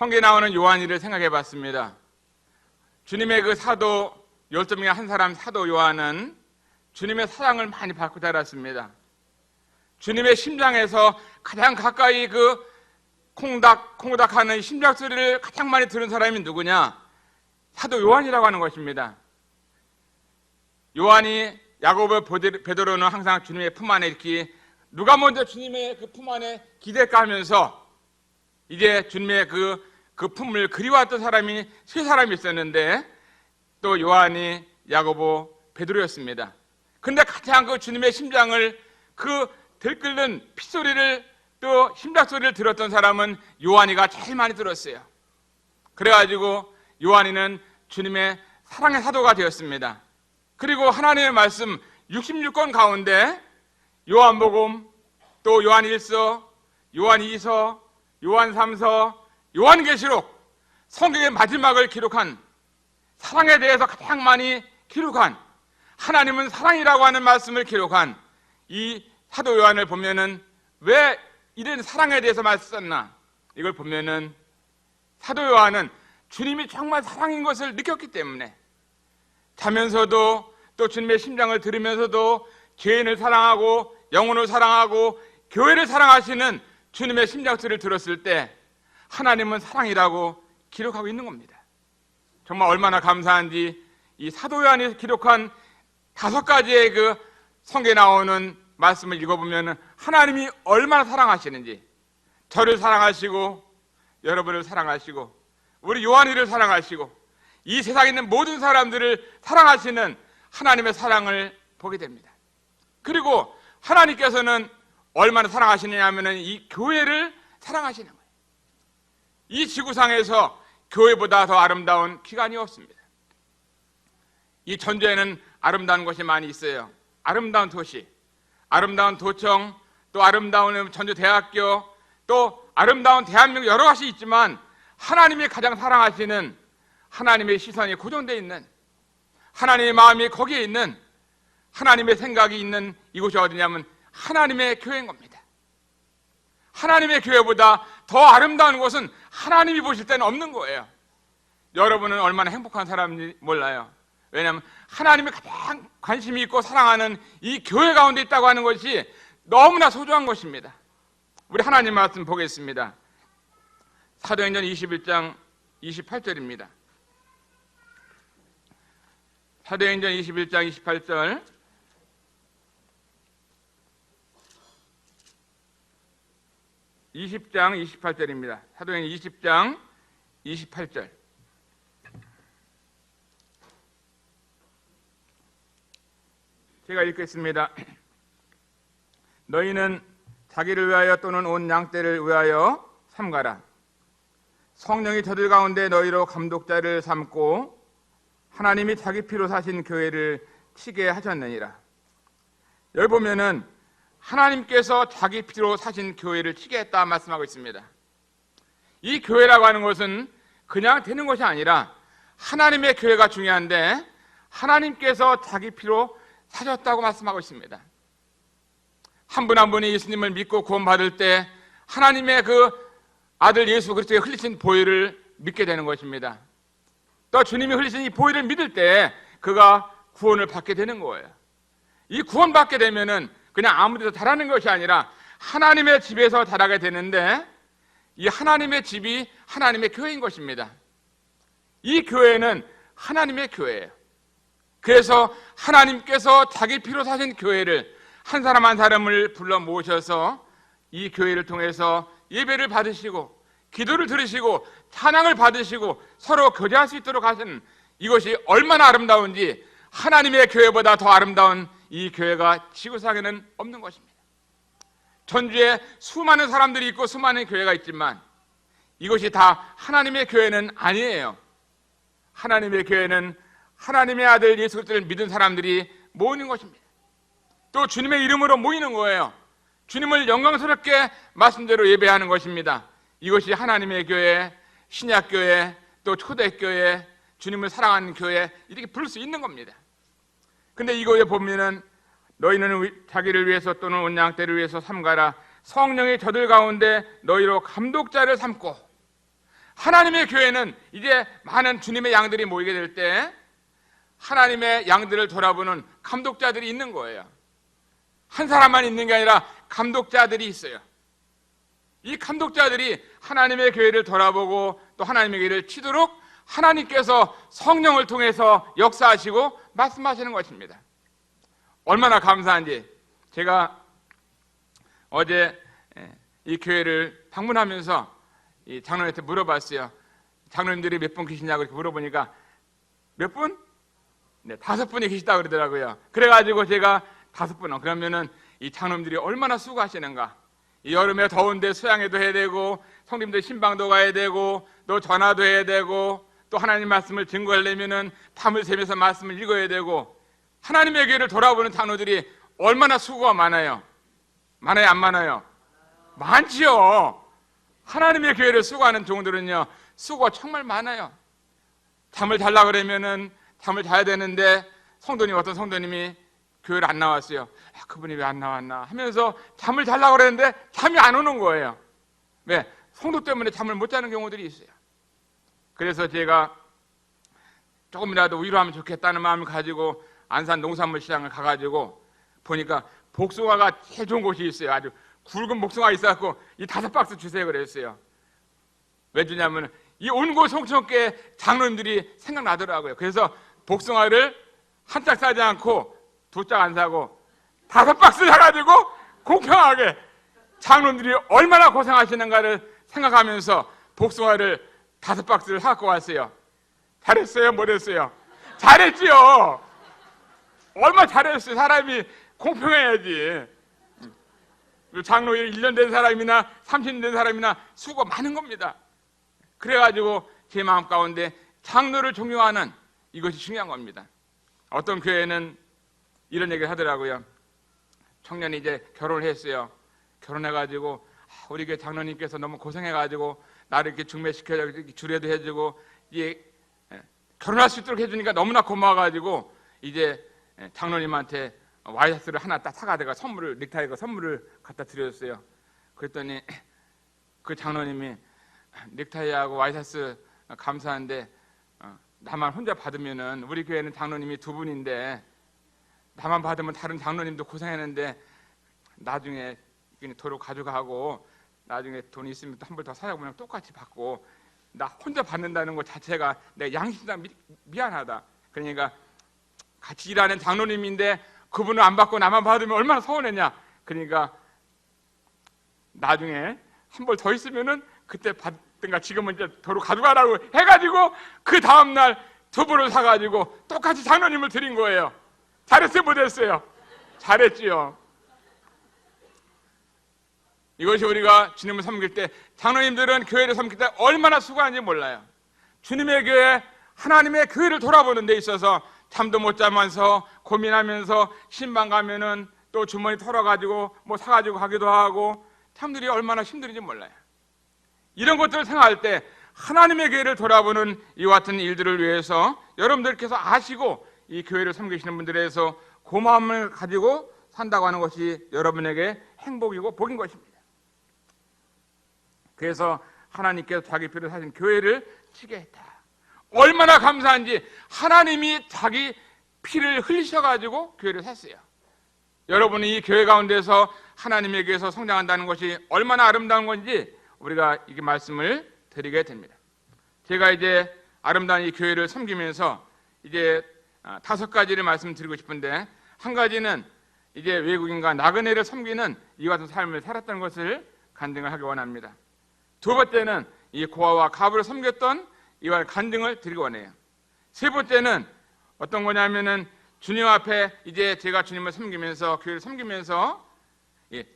성경에 나오는 요한이를 생각해 봤습니다. 주님의 그 사도 12명의 한 사람 사도 요한은 주님의 사랑을 많이 받고 자랐습니다. 주님의 심장에서 가장 가까이 그 콩닥콩닥하는 심장 소리를 가장 많이 들은 사람이 누구냐? 사도 요한이라고 하는 것입니다. 요한이 야고보 베드로는 항상 주님의 품 안에 있기, 누가 먼저 주님의 그 품 안에 기댈까 하면서 이제 주님의 그 품을 그리워했던 사람이 세 사람이 있었는데, 또 요한이, 야고보, 베드로였습니다. 근데 가장 그 주님의 심장을, 그 들끓는 핏소리를, 또 심장소리를 들었던 사람은 요한이가 제일 많이 들었어요. 그래가지고 요한이는 주님의 사랑의 사도가 되었습니다. 그리고 하나님의 말씀 66권 가운데 요한복음, 또 요한 1서, 요한 2서, 요한 3서, 요한계시록, 성경의 마지막을 기록한, 사랑에 대해서 가장 많이 기록한, 하나님은 사랑이라고 하는 말씀을 기록한 이 사도 요한을 보면은 왜 이런 사랑에 대해서 말씀했나? 이걸 보면은 사도 요한은 주님이 정말 사랑인 것을 느꼈기 때문에, 자면서도 또 주님의 심장을 들으면서도 죄인을 사랑하고 영혼을 사랑하고 교회를 사랑하시는 주님의 심장소리를 들었을 때 하나님은 사랑이라고 기록하고 있는 겁니다. 정말 얼마나 감사한지, 이 사도 요한이 기록한 5가지의 그 성경에 나오는 말씀을 읽어보면 하나님이 얼마나 사랑하시는지, 저를 사랑하시고 여러분을 사랑하시고 우리 요한이를 사랑하시고 이 세상에 있는 모든 사람들을 사랑하시는 하나님의 사랑을 보게 됩니다. 그리고 하나님께서는 얼마나 사랑하시느냐 하면 이 교회를 사랑하시는 거예요. 이 지구상에서 교회보다 더 아름다운 기관이 없습니다. 이 전주에는 아름다운 곳이 많이 있어요. 아름다운 도시, 아름다운 도청, 또 아름다운 전주대학교, 또 아름다운 대한민국 여러 가지 있지만 하나님이 가장 사랑하시는, 하나님의 시선이 고정되어 있는, 하나님의 마음이 거기에 있는, 하나님의 생각이 있는 이곳이 어디냐면 하나님의 교회인 겁니다. 하나님의 교회보다 더 아름다운 곳은 하나님이 보실 때는 없는 거예요. 여러분은 얼마나 행복한 사람인지 몰라요. 왜냐하면 하나님이 가장 관심이 있고 사랑하는 이 교회 가운데 있다고 하는 것이 너무나 소중한 것입니다. 우리 하나님 말씀 보겠습니다. 사도행전 21장 28절입니다. 사도행전 21장 28절, 사도행전 20장 28절. 제가 읽겠습니다. 너희는 자기를 위하여 또는 온 양떼를 위하여 삼가라. 성령이 저들 가운데 너희로 감독자를 삼고 하나님이 자기 피로 사신 교회를 치게 하셨느니라. 여기 보면은 하나님께서 자기 피로 사신 교회를 치게 했다 말씀하고 있습니다. 이 교회라고 하는 것은 그냥 되는 것이 아니라 하나님의 교회가 중요한데 하나님께서 자기 피로 사셨다고 말씀하고 있습니다. 한 분 한 분이 예수님을 믿고 구원받을 때 하나님의 그 아들 예수 그리스도의 흘리신 보혈을 믿게 되는 것입니다. 또 주님이 흘리신 이 보혈을 믿을 때 그가 구원을 받게 되는 거예요. 이 구원받게 되면은 그냥 아무 데서 자라는 것이 아니라 하나님의 집에서 자라게 되는데, 이 하나님의 집이 하나님의 교회인 것입니다. 이 교회는 하나님의 교회예요. 그래서 하나님께서 자기 피로 사신 교회를 한 사람 한 사람을 불러 모셔서 이 교회를 통해서 예배를 받으시고 기도를 들으시고 찬양을 받으시고 서로 교제할 수 있도록 하신, 이것이 얼마나 아름다운지, 하나님의 교회보다 더 아름다운 이 교회가 지구상에는 없는 것입니다. 전주에 수많은 사람들이 있고 수많은 교회가 있지만 이것이 다 하나님의 교회는 아니에요. 하나님의 교회는 하나님의 아들 예수 그리스도를 믿은 사람들이 모이는 것입니다. 또 주님의 이름으로 모이는 거예요. 주님을 영광스럽게 말씀대로 예배하는 것입니다. 이것이 하나님의 교회, 신약교회, 또 초대교회, 주님을 사랑하는 교회, 이렇게 부를 수 있는 겁니다. 근데 이거에 보면은 너희는 자기를 위해서 또는 온 양떼를 위해서 삼가라. 성령이 저들 가운데 너희로 감독자를 삼고 하나님의 교회는 이제 많은 주님의 양들이 모이게 될 때 하나님의 양들을 돌아보는 감독자들이 있는 거예요. 한 사람만 있는 게 아니라 감독자들이 있어요. 이 감독자들이 하나님의 교회를 돌아보고 또 하나님의 교회를 치도록 하나님께서 성령을 통해서 역사하시고 말씀하시는 것입니다. 얼마나 감사한지. 제가 어제 이 교회를 방문하면서 이 장로님한테 물어봤어요. 장로님들이 몇 분 계시냐고 이렇게 물어보니까 몇 분? 네, 5분이 계시다고 그러더라고요. 그래가지고 제가 5분, 그러면은 이 장로님들이 얼마나 수고하시는가. 이 여름에 더운데 수양회도 해야 되고 성님들 신방도 가야 되고 또 전화도 해야 되고 또 하나님 말씀을 증거하려면은 밤을 새면서 말씀을 읽어야 되고 하나님의 교회를 돌아보는 장로들이 얼마나 수고가 많아요. 많아요, 안 많아요? 많지요. 하나님의 교회를 수고하는 종들은요, 수고가 정말 많아요. 잠을 자려고 그러면은 잠을 자야 되는데 어떤 성도님이 교회를 안 나왔어요. 그분이 왜 안 나왔나 하면서 잠을 자려고 그랬는데 잠이 안 오는 거예요. 왜? 성도 때문에 잠을 못 자는 경우들이 있어요. 그래서 제가 조금이라도 위로하면 좋겠다는 마음을 가지고 안산 농산물 시장을 가가지고 보니까 복숭아가 제일 좋은 곳이 있어요. 아주 굵은 복숭아 있어갖고 이 5박스 주세요 그랬어요. 왜 주냐면 이 온고 송천께 장로님들이 생각나더라고요. 그래서 복숭아를 한 짝 사지 않고 2짝 안 사고 5박스 사가지고 공평하게 장로님들이 얼마나 고생하시는가를 생각하면서 복숭아를 5박스를 사갖고 왔어요. 잘했어요? 못했어요? 잘했지요. 얼마나 잘했어요. 사람이 공평해야지. 장로 일 1년 된 사람이나 30년 된 사람이나 수고가 많은 겁니다. 그래가지고 제 마음 가운데 장로를 존경하는 이것이 중요한 겁니다. 어떤 교회는 이런 얘기를 하더라고요. 청년이 이제 결혼을 했어요. 결혼해가지고 우리 교회 장로님께서 너무 고생해가지고 나를 이렇게 중매시켜주고 주례도 해주고 이제 결혼할 수 있도록 해주니까 너무나 고마워가지고 이제 장로님한테 와이셔츠를 하나 딱 사가다가 넥타이가 선물을 갖다 드렸어요. 그랬더니 그 장로님이 넥타이하고 와이셔츠 감사한데 나만 혼자 받으면은 우리 교회는 장로님이 2분인데 나만 받으면 다른 장로님도 고생했는데 나중에 도로 가져가고 나중에 돈 있으면 또 한 벌 더 사자고 그냥 똑같이 받고 나 혼자 받는다는 것 자체가 내 양심상 미안하다. 그러니까 같이 일하는 장로님인데 그분은 안 받고 나만 받으면 얼마나 서운했냐. 그러니까 나중에 한 벌 더 있으면은 그때 받든가 지금은 이제 도로 가져가라고 해가지고 그 다음날 2벌을 사가지고 똑같이 장로님을 드린 거예요. 잘했어요? 못했어요? 잘했지요. 이것이 우리가 주님을 섬길 때 장로님들은 교회를 섬길 때 얼마나 수고하는지 몰라요. 주님의 교회, 하나님의 교회를 돌아보는 데 있어서 잠도 못 자면서 고민하면서 신방 가면은 또 주머니 털어가지고 뭐 사가지고 가기도 하고 참들이 얼마나 힘든지 몰라요. 이런 것들을 생각할 때 하나님의 교회를 돌아보는 이와 같은 일들을 위해서 여러분들께서 아시고 이 교회를 섬기시는 분들에서 고마움을 가지고 산다고 하는 것이 여러분에게 행복이고 복인 것입니다. 그래서 하나님께서 자기 피를 사신 교회를 치게 했다. 얼마나 감사한지. 하나님이 자기 피를 흘리셔가지고 교회를 샀어요. 여러분이 이 교회 가운데서 하나님의 교회에서 성장한다는 것이 얼마나 아름다운 건지 우리가 이 말씀을 드리게 됩니다. 제가 이제 아름다운 이 교회를 섬기면서 이제 5가지를 말씀드리고 싶은데, 한 가지는 이제 외국인과 나그네를 섬기는 이와 같은 삶을 살았던 것을 간증을 하기 원합니다. 2번째는 이 고아와 가부를 섬겼던 이와 간증을 드리기 원해요. 3번째는 어떤 거냐면은 주님 앞에 이제 제가 주님을 섬기면서 교회를 섬기면서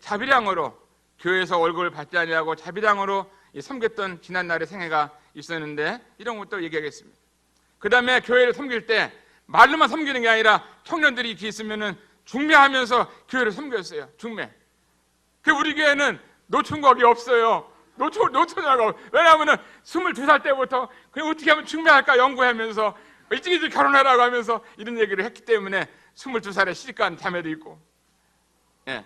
자비량으로 교회에서 월급을 받지 아니하고 자비량으로 섬겼던 지난날의 생애가 있었는데 이런 것도 얘기하겠습니다. 그 다음에 교회를 섬길 때 말로만 섬기는 게 아니라 청년들이 이렇게 있으면은 중매하면서 교회를 섬겼어요. 중매. 그 우리 교회는 노총각이 없어요. 노처녀가. 왜냐하면 22살 때부터 그냥 어떻게 하면 중매할까 연구하면서 일찍 결혼하라고 하면서 이런 얘기를 했기 때문에 22살에 시집간 자매도 있고. 예.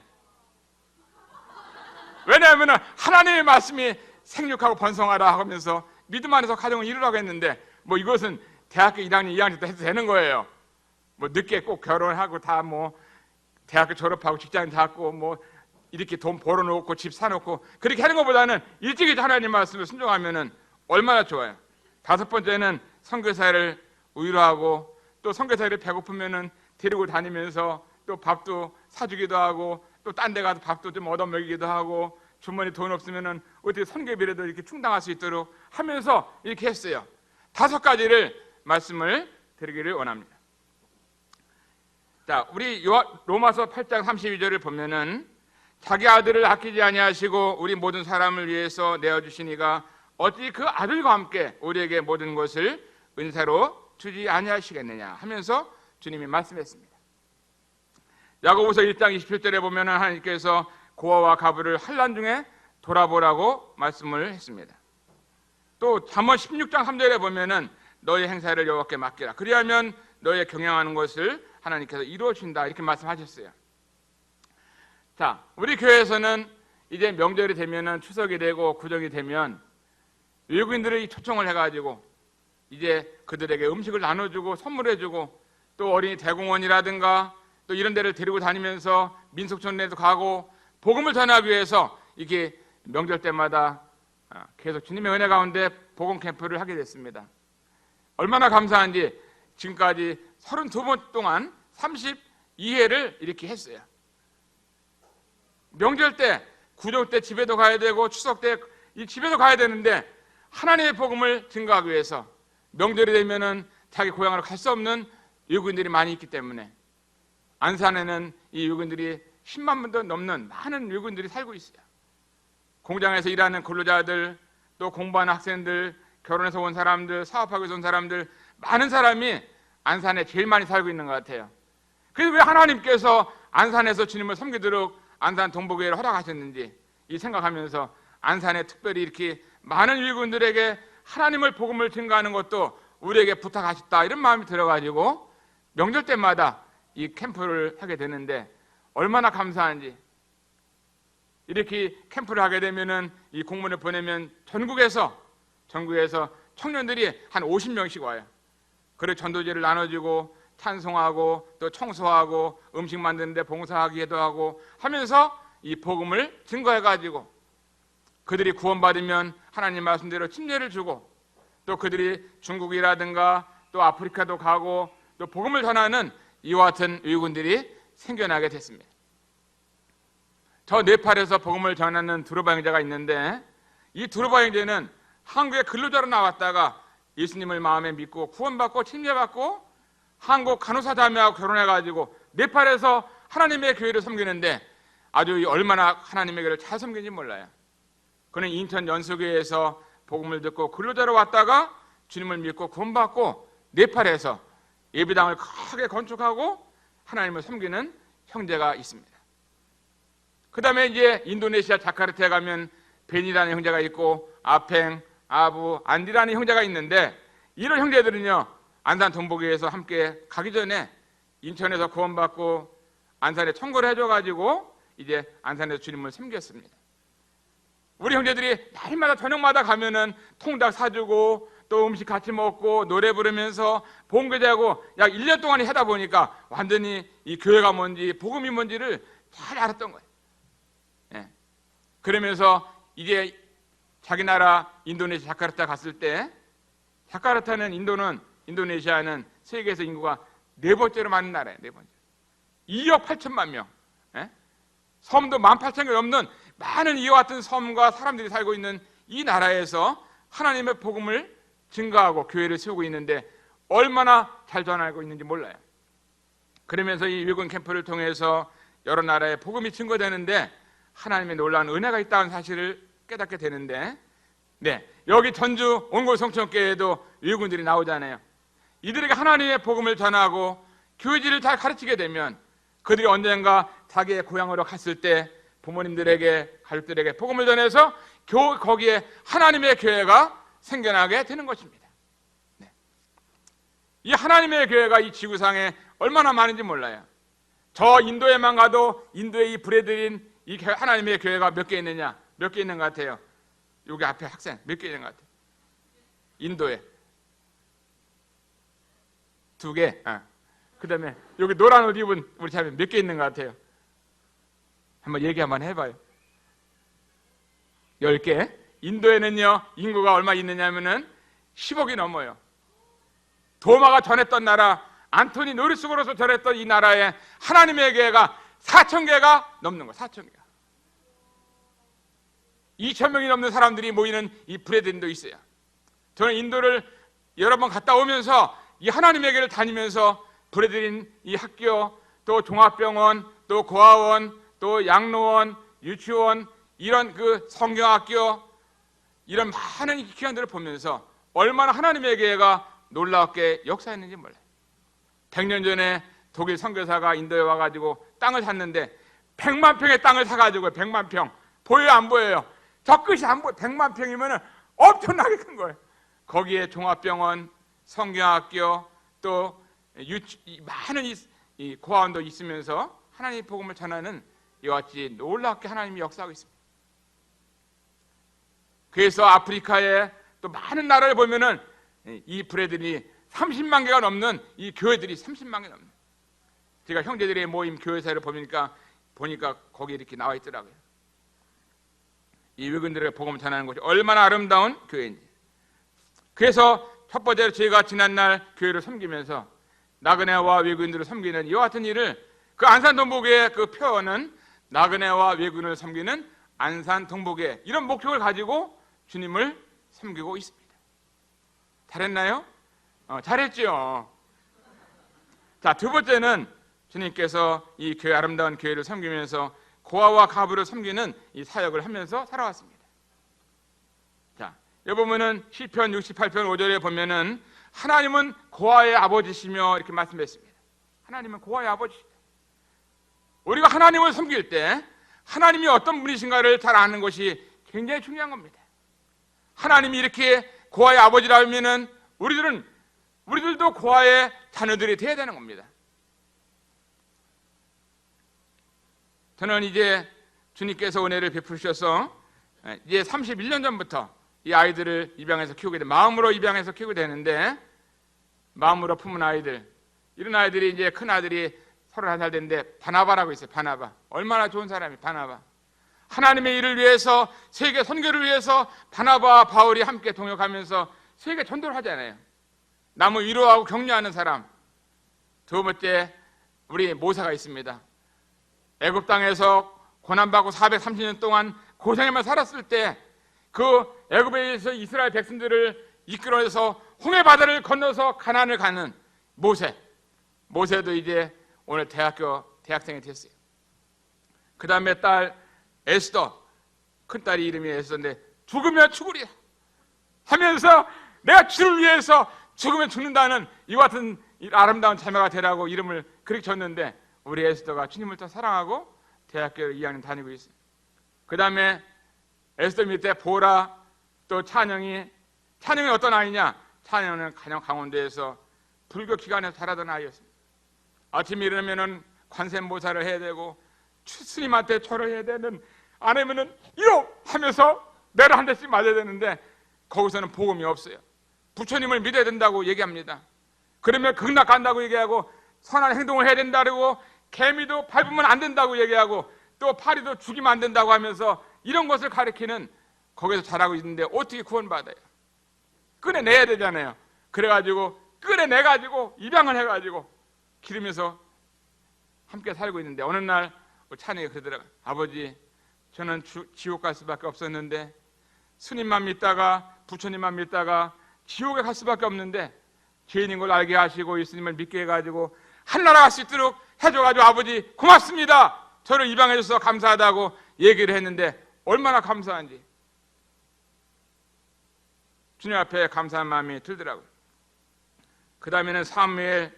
왜냐하면 하나님의 말씀이 생육하고 번성하라 하면서 믿음 안에서 가정을 이루라고 했는데 뭐 이것은 대학교 1학년, 2학년 때 해도 되는 거예요. 뭐 늦게 꼭 결혼하고 다 뭐 대학교 졸업하고 직장 잡고 뭐 이렇게 돈 벌어놓고 집 사놓고 그렇게 하는 것보다는 일찍이 하나님 말씀을 순종하면은 얼마나 좋아요. 다섯 번째는 선교사를 위로하고 또 선교사를 배고프면은 데리고 다니면서 또 밥도 사주기도 하고 또 딴 데 가서 밥도 좀 얻어먹이기도 하고 주머니 돈 없으면은 어떻게 선교비라도 이렇게 충당할 수 있도록 하면서 이렇게 했어요. 다섯 가지를 말씀을 드리기를 원합니다. 자, 우리 로마서 8장 32절을 보면은 자기 아들을 아끼지 아니하시고 우리 모든 사람을 위해서 내어주시니가 어찌 그 아들과 함께 우리에게 모든 것을 은사로 주지 아니하시겠느냐 하면서 주님이 말씀했습니다. 야고보서 1장 27절에 보면은 하나님께서 고아와 가부를 환난 중에 돌아보라고 말씀을 했습니다. 또 잠언 16장 3절에 보면은 너의 행사를 여호와께 맡기라. 그리하면 너의 경영하는 것을 하나님께서 이루어 주신다. 이렇게 말씀하셨어요. 자, 우리 교회에서는 이제 명절이 되면은 추석이 되고 구정이 되면 외국인들을 초청을 해가지고 이제 그들에게 음식을 나눠주고 선물해주고 또 어린이 대공원이라든가 또 이런 데를 데리고 다니면서 민속촌에도 가고 복음을 전하기 위해서 이게 명절 때마다 계속 주님의 은혜 가운데 복음 캠프를 하게 됐습니다. 얼마나 감사한지 지금까지 32번 동안 32회를 이렇게 했어요. 명절 때, 구정 때 집에도 가야 되고 추석 때 이 집에도 가야 되는데 하나님의 복음을 증거하기 위해서 명절이 되면은 자기 고향으로 갈 수 없는 외국인들이 많이 있기 때문에 안산에는 이 외국인들이 10만 명도 넘는 많은 외국인들이 살고 있어요. 공장에서 일하는 근로자들, 또 공부하는 학생들, 결혼해서 온 사람들, 사업하고 온 사람들, 많은 사람이 안산에 제일 많이 살고 있는 것 같아요. 그래서 왜 하나님께서 안산에서 주님을 섬기도록 안산 동복교회를 허락하셨는지 이 생각하면서 안산에 특별히 이렇게 많은 외국인들에게 하나님을 복음을 증거하는 것도 우리에게 부탁하셨다 이런 마음이 들어가지고 명절 때마다 이 캠프를 하게 되는데 얼마나 감사한지. 이렇게 캠프를 하게 되면은 이 공문을 보내면 전국에서 청년들이 한 50명씩 와요. 그리고 전도제를 나눠주고 찬송하고 또 청소하고 음식 만드는데 봉사하기도 하고 하면서 이 복음을 증거해가지고 그들이 구원받으면 하나님 말씀대로 침례를 주고 또 그들이 중국이라든가 또 아프리카도 가고 또 복음을 전하는 이와 같은 외국인들이 생겨나게 됐습니다. 저 네팔에서 복음을 전하는 두루바 형제가 있는데 이 두루바 형제는 한국에 근로자로 나왔다가 예수님을 마음에 믿고 구원받고 침례받고 한국 간호사자매하고 결혼해가지고 네팔에서 하나님의 교회를 섬기는데 아주 얼마나 하나님의 교회를 잘 섬기는지 몰라요. 그는 인천 연수교회에서 복음을 듣고 근로자로 왔다가 주님을 믿고 구원받고 네팔에서 예배당을 크게 건축하고 하나님을 섬기는 형제가 있습니다. 그 다음에 이제 인도네시아 자카르타에 가면 벤이라는 형제가 있고 아팽, 아부, 안디라는 형제가 있는데 이런 형제들은요 안산 동복교회에서 함께 가기 전에 인천에서 구원받고 안산에 청구를 해줘가지고 이제 안산에서 주님을 섬겼습니다. 우리 형제들이 날마다 저녁마다 가면은 통닭 사주고 또 음식 같이 먹고 노래 부르면서 봉교제하고 약 1년 동안 하다 보니까 완전히 이 교회가 뭔지 복음이 뭔지를 잘 알았던 거예요. 예. 그러면서 이제 자기 나라 인도네시아 자카르타 갔을 때 자카르타는 인도네시아는 세계에서 인구가 네 번째로 많은 나라예요. 네 번째. 2억 8천만 명. 예? 섬도 18,000개 넘는 많은 이와 같은 섬과 사람들이 살고 있는 이 나라에서 하나님의 복음을 증거하고 교회를 세우고 있는데 얼마나 잘 전하고 있는지 몰라요. 그러면서 이 외국인 캠프를 통해서 여러 나라에 복음이 증거되는데 하나님의 놀라운 은혜가 있다는 사실을 깨닫게 되는데 여기 전주 온골 성천교회에도 외국인들이 나오잖아요. 이들에게 하나님의 복음을 전하고 교회지를 잘 가르치게 되면 그들이 언젠가 자기의 고향으로 갔을 때 부모님들에게 가족들에게 복음을 전해서 거기에 하나님의 교회가 생겨나게 되는 것입니다. 이 하나님의 교회가 이 지구상에 얼마나 많은지 몰라요. 저 인도에만 가도 인도의 이 브레드린 이 하나님의 교회가 몇 개 있느냐? 몇 개 있는 것 같아요? 여기 앞에 학생 몇 개 있는 것 같아요? 인도에 2개. 그다음에 여기 노란 옷 입은 우리 자매 몇 개 있는 것 같아요? 한번 얘기 한번 해봐요. 10개. 인도에는요 인구가 얼마 있느냐면은 10억이 넘어요. 도마가 전했던 나라, 안토니 노리스고로서 전했던 이 나라에 하나님의 교회가 4,000개가 넘는 거예요. 4,000개가. 2,000명이 넘는 사람들이 모이는 이 브레드린도 있어요. 저는 인도를 여러 번 갔다 오면서 이 하나님의 교회를 다니면서 브레드린 이 학교, 또 종합병원, 또 고아원, 또 양로원, 유치원, 이런 그 성경학교, 이런 많은 기관들을 보면서 얼마나 하나님의 교회가 놀랍게 역사했는지 몰라요. 100년 전에 독일 선교사가 인도에 와가지고 땅을 샀는데 100만 평의 땅을 사가지고 100만 평 보여요 안 보여요? 저 끝이 안 보여. 100만 평이면 엄청나게 큰 거예요. 거기에 종합병원, 성경학교, 또 많은 이 고아원도 있으면서 하나님의 복음을 전하는 이와 같이 놀랍게 하나님이 역사하고 있습니다. 그래서 아프리카에 또 많은 나라를 보면은 이 브레들이 30만 개가 넘는 이 교회들이 30만 개 넘는. 제가 형제들의 모임 교회사를 보니까 거기 이렇게 나와 있더라고요. 이 외국인들에게 복음을 전하는 것이 얼마나 아름다운 교회인지. 그래서 첫 번째로 저희가 지난날 교회를 섬기면서 나그네와 외국인들을 섬기는 이와 같은 일을, 그 안산동복의 그 표현은 나그네와 외국인을 섬기는 안산동복의 이런 목적을 가지고 주님을 섬기고 있습니다. 잘했나요? 잘했죠. 자, 두 번째는 주님께서 이 교회, 아름다운 교회를 섬기면서 고아와 가부를 섬기는 이 사역을 하면서 살아왔습니다. 자, 여기 보면은 시편 68편 5절에 보면은 하나님은 고아의 아버지시며 이렇게 말씀했습니다. 하나님은 고아의 아버지시다. 우리가 하나님을 섬길 때 하나님이 어떤 분이신가를 잘 아는 것이 굉장히 중요한 겁니다. 하나님이 이렇게 고아의 아버지라면은 우리들도 고아의 자녀들이 되어야 되는 겁니다. 저는 이제 주님께서 은혜를 베푸셔서 이제 31년 전부터 이 아이들을 입양해서 키우게 돼, 마음으로 입양해서 키우게 되는데, 마음으로 품은 아이들, 이런 아이들이 이제 큰 아들이 31살 됐는데 바나바라고 있어요. 바나바. 얼마나 좋은 사람이 바나바. 하나님의 일을 위해서, 세계 선교를 위해서 바나바와 바울이 함께 동역하면서 세계 전도를 하잖아요. 남을 위로하고 격려하는 사람. 두 번째, 우리 모세가 있습니다. 애굽 땅에서 고난받고 430년 동안 고생에만 살았을 때 그 애굽에서 이스라엘 백성들을 이끌어내서 홍해 바다를 건너서 가나안을 가는 모세. 모세도 이제 오늘 대학생이 됐어요. 그 다음에 딸 에스더, 큰딸이 이름이 에스더인데 죽으면 죽으리라 하면서 내가 주를 위해서 죽으면 죽는다는 이와 같은 아름다운 자매가 되라고 이름을 그렇게 줬는데, 우리 에스더가 주님을 더 사랑하고 대학교를 2학년 다니고 있어요. 그 다음에 에스더 밑에 보라, 또 찬영이 어떤 아이냐? 찬영은 강원도에서 불교 기관에서 자라던 아이였습니다. 아침에 일어나면은 관세음보살을 해야 되고 스님한테 절을 해야 되는, 안 하면은 이러 하면서 매를 한 대씩 맞아야 되는데 거기서는 복음이 없어요. 부처님을 믿어야 된다고 얘기합니다. 그러면 극락 간다고 얘기하고 선한 행동을 해야 된다고, 개미도 밟으면 안 된다고 얘기하고, 또 파리도 죽이면 안 된다고 하면서 이런 것을 가르치는, 거기서 자라고 있는데 어떻게 구원받아요? 꺼내내야 되잖아요. 그래가지고 꺼내내가지고 입양을 해가지고 기르면서 함께 살고 있는데, 어느 날 찬이가 그러더라고요. 아버지, 저는 지옥 갈 수밖에 없었는데 스님만 믿다가 부처님만 믿다가 지옥에 갈 수밖에 없는데 죄인인 걸 알게 하시고 예수님을 믿게 해가지고 한나라 갈 수 있도록 해줘가지고 아버지 고맙습니다, 저를 입양해줘서 감사하다고 얘기를 했는데 얼마나 감사한지 주님 앞에 감사한 마음이 들더라고요. 그 다음에는 사무엘,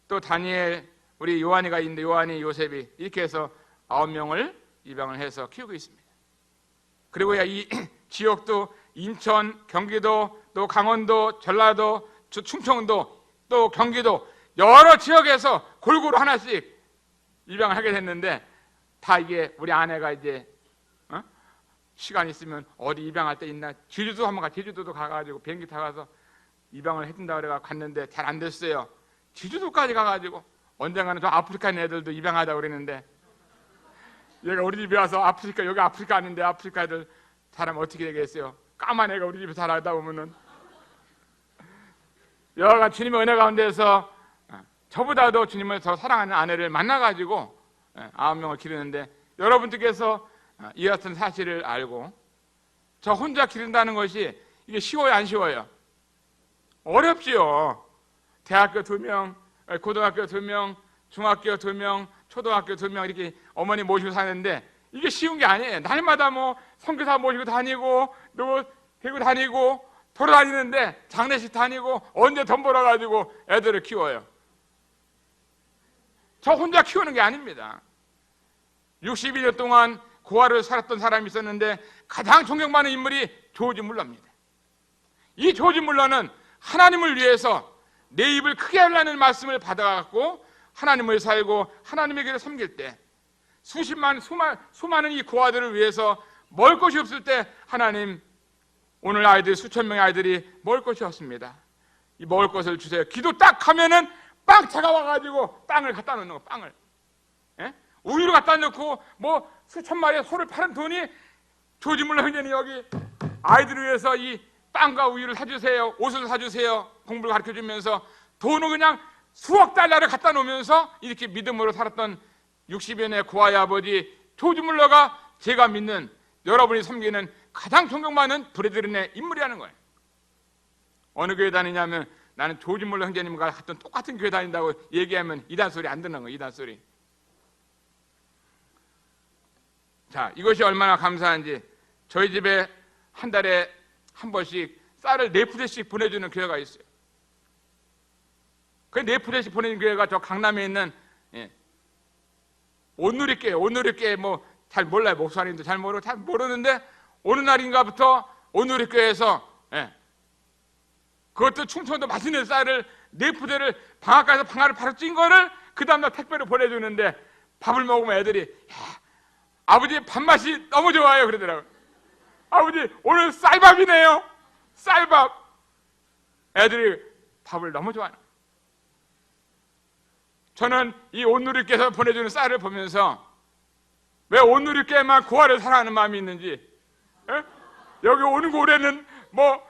또 다니엘, 우리 요한이가 있는데 요한이, 요셉이, 이렇게 해서 9명을 입양을 해서 키우고 있습니다. 그리고 이 지역도 인천, 경기도, 또 강원도, 전라도, 충청도, 또 경기도 여러 지역에서 골고루 하나씩 입양을 하게 됐는데, 다 이게 우리 아내가 이제 시간 있으면 어디 입양할 데 있나? 제주도 한번 제주도도 가가지고 비행기 타가서 입양을 해준다 그래가 갔는데 잘 안 됐어요. 제주도까지 가가지고 언젠가는 저 아프리카 애들도 입양하자고 그랬는데 얘가 우리 집에 와서 아프리카, 여기 아프리카 아닌데 아프리카 애들 사람 어떻게 되겠어요? 까만 애가 우리 집에 살아다 보면은 여하간 주님의 은혜 가운데서 저보다도 주님을 더 사랑하는 아내를 만나가지고 9명을 기르는데, 여러분들께서 이 같은 사실을 알고 저 혼자 기른다는 것이 이게 쉬워요, 안 쉬워요? 어렵지요. 대학교 2명, 고등학교 2명, 중학교 2명, 초등학교 2명 이렇게 어머니 모시고 사는데 이게 쉬운 게 아니에요. 날마다 뭐 선교사 모시고 다니고 또 데리고 다니고 돌아다니는데 장례식 다니고 언제 돈 벌어가지고 애들을 키워요. 저 혼자 키우는 게 아닙니다. 62년 동안 고아를 살았던 사람이 있었는데 가장 존경받는 인물이 조지 물러입니다. 이 조지 물러는 하나님을 위해서 내 입을 크게 하려는 말씀을 받아갖고 하나님을 살고 하나님에게 섬길 때 수많은 이 고아들을 위해서 먹을 것이 없을 때 하나님, 오늘 아이들 수천 명의 아이들이 먹을 것이 없습니다. 이 먹을 것을 주세요. 기도 딱 하면은 빵차가 와가지고 빵을 갖다 놓는 거, 빵을. 예? 우유를 갖다 놓고 뭐 수천 마리의 소를 파는 돈이 조지 물러 형제는 여기 아이들을 위해서 이 빵과 우유를 사주세요, 옷을 사주세요, 공부를 가르쳐주면서 돈을 그냥 수억 달러를 갖다 놓으면서 이렇게 믿음으로 살았던 60여 년의 고아의 아버지 조지 물러가 제가 믿는, 여러분이 섬기는 가장 존경받는 브래들린의 인물이라는 거예요. 어느 교회 다니냐면 나는 조지 물러 형제님과 같은 똑같은 교회 다닌다고 얘기하면 이단 소리 안 듣는 거예요. 이단 소리. 자, 이것이 얼마나 감사한지, 저희 집에 한 달에 한 번씩 쌀을 4푸대씩 보내주는 교회가 있어요. 그 4푸대씩 보내는 교회가 저 강남에 있는 온누리교회 뭐 잘 몰라요. 목사님도 잘 모르는데 어느 날인가부터 온누리교회에서 그것도 충청도 맛있는 쌀을 4푸대를 방앗간에서 방아를 바로 찐 거를 그 다음날 택배로 보내주는데 밥을 먹으면 애들이 아버지 밥맛이 너무 좋아요 그러더라고요. 아버지 오늘 쌀밥이네요. 쌀밥. 애들이 밥을 너무 좋아해요. 저는 이 온누리께서 보내주는 쌀을 보면서 왜 온누리께만 고아를 사랑하는 마음이 있는지, 여기 오는 고래는 뭐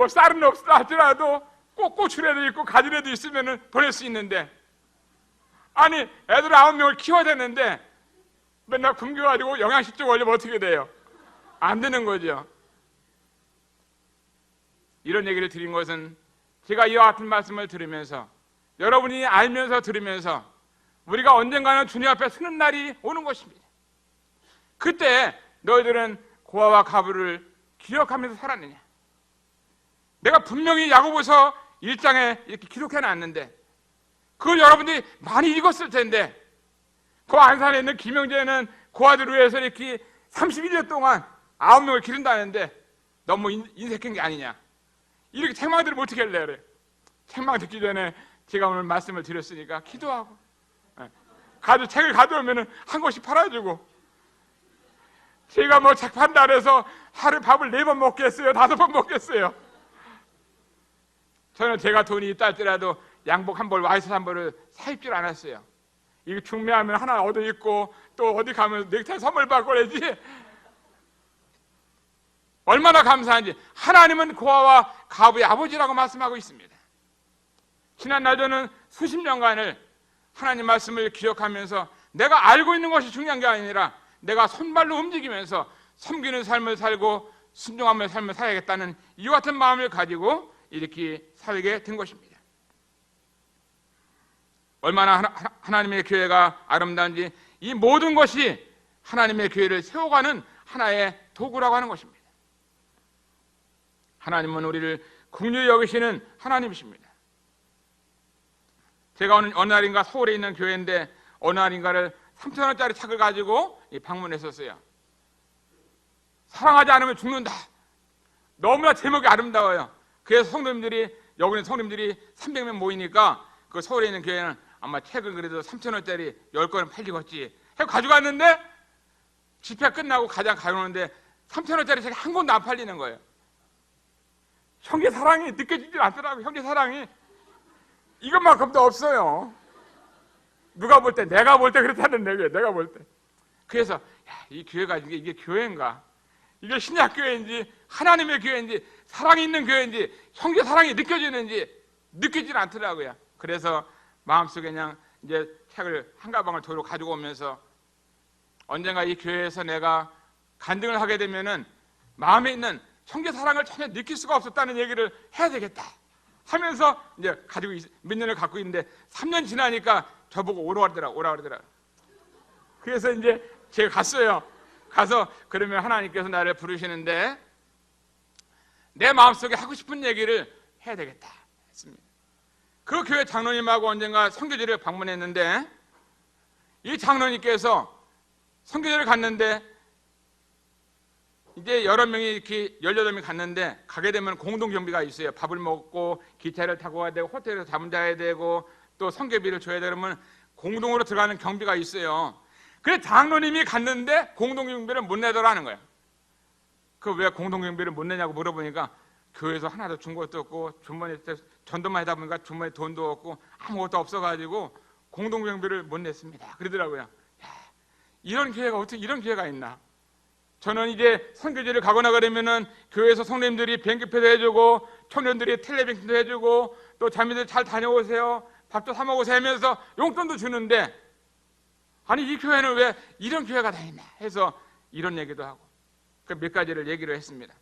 쌀은 없다 하더라도 꼭 고추라도 있고 가지라도 있으면 보낼 수 있는데, 아니 애들 9명을 키워야 되는데 맨날 굶겨가지고 영양실조 걸리면 어떻게 돼요? 안 되는 거죠. 이런 얘기를 드린 것은 제가 이와 같은 말씀을 들으면서, 여러분이 알면서 들으면서 우리가 언젠가는 주님 앞에 서는 날이 오는 것입니다. 그때 너희들은 고아와 가부를 기억하면서 살았느냐? 내가 분명히 야고보서 1장에 이렇게 기록해놨는데 그걸 여러분들이 많이 읽었을 텐데, 그 안산에 있는 김영재는 고아들을 위해서 이렇게 31년 동안 9명을 기른다는데 너무 인색한 게 아니냐? 이렇게 책망 들으면 어떻게 할래? 그래. 책망 듣기 전에 제가 오늘 말씀을 드렸으니까 기도하고, 책을 가져오면 한 권씩 팔아주고, 제가 뭐 책 판다 그래서 하루 밥을 4번 먹겠어요? 5번 먹겠어요? 저는 제가 돈이 있다 할지라도 양복 한 벌, 와이셔츠 한 벌을 사입질 않았어요. 이거 중매하면 하나 얻어 입고 또 어디 가면 넥타이 선물 받고 그러지. 얼마나 감사한지. 하나님은 고아와 가부의 아버지라고 말씀하고 있습니다. 지난날 저는 수십 년간을 하나님 말씀을 기억하면서 내가 알고 있는 것이 중요한 게 아니라 내가 손발로 움직이면서 섬기는 삶을 살고 순종하며 삶을 살아야겠다는 이와 같은 마음을 가지고 이렇게 살게 된 것입니다. 얼마나 하나님의 교회가 아름다운지, 이 모든 것이 하나님의 교회를 세워가는 하나의 도구라고 하는 것입니다. 하나님은 우리를 긍휼히 여기시는 하나님이십니다. 제가 어느 날인가 서울에 있는 교회인데 어느 날인가를 3,000원짜리 책을 가지고 방문했었어요. 사랑하지 않으면 죽는다. 너무나 제목이 아름다워요. 그래서 여기는 성도님들이 300명 모이니까 그 서울에 있는 교회는 아마 책을 그래도 3,000원짜리 10권은 팔리겠지 해서 가져갔는데 집회 끝나고 가져오는데 3,000원짜리 책이 한 권도 안 팔리는 거예요. 형제 사랑이 느껴지지 않더라고요. 형제 사랑이 이것만큼도 없어요. 누가 볼 때, 내가 볼 때 그렇다는 얘기예요. 내가 볼 때. 그래서 이 교회가 이게 교회인가? 이게 신약 교회인지 하나님의 교회인지 사랑이 있는 교회인지 형제 사랑이 느껴지는지 느끼질 않더라고요. 그래서 마음속에 그냥 이제 책을 한 가방을 도로 가지고 오면서 언젠가 이 교회에서 내가 간증을 하게 되면은 마음에 있는 형제 사랑을 전혀 느낄 수가 없었다는 얘기를 해야 되겠다 하면서 이제 가지고 몇 년을 갖고 있는데 3년 지나니까 저보고 오라 그러더라고요. 그래서 이제 제가 갔어요. 가서 그러면 하나님께서 나를 부르시는데 내 마음속에 하고 싶은 얘기를 해야 되겠다 했습니다. 그 교회 장로님하고 언젠가 선교지를 방문했는데 이 장로님께서 선교지를 갔는데 이제 여러 명이 이렇게 18명이 갔는데 가게 되면 공동 경비가 있어요. 밥을 먹고 기차를 타고 가야 되고 호텔에서 잠을 자야 되고 또 선교비를 줘야 되고 그러면 공동으로 들어가는 경비가 있어요. 그래서 장로님이 갔는데 공동 경비를 못 내더라는 거예요. 그 왜 공동 경비를 못 내냐고 물어보니까 교회에서 하나도 준 것도 없고 주머니에 전도만 하다 보니까 주머니에 돈도 없고 아무것도 없어가지고 공동 경비를 못 냈습니다. 그러더라고요. 이런 교회가 어떻게 이런 교회가 있나? 저는 이제 선교지를 가거나 그러면은 교회에서 성도님들이 비행기표도 해주고 청년들이 텔레뱅킹도 해주고 또 자매들 잘 다녀오세요, 밥도 사 먹으세요 하면서 용돈도 주는데 아니 이 교회는 왜 이런 교회가 다 있나 해서 이런 얘기도 하고 그 몇 가지를 얘기를 했습니다.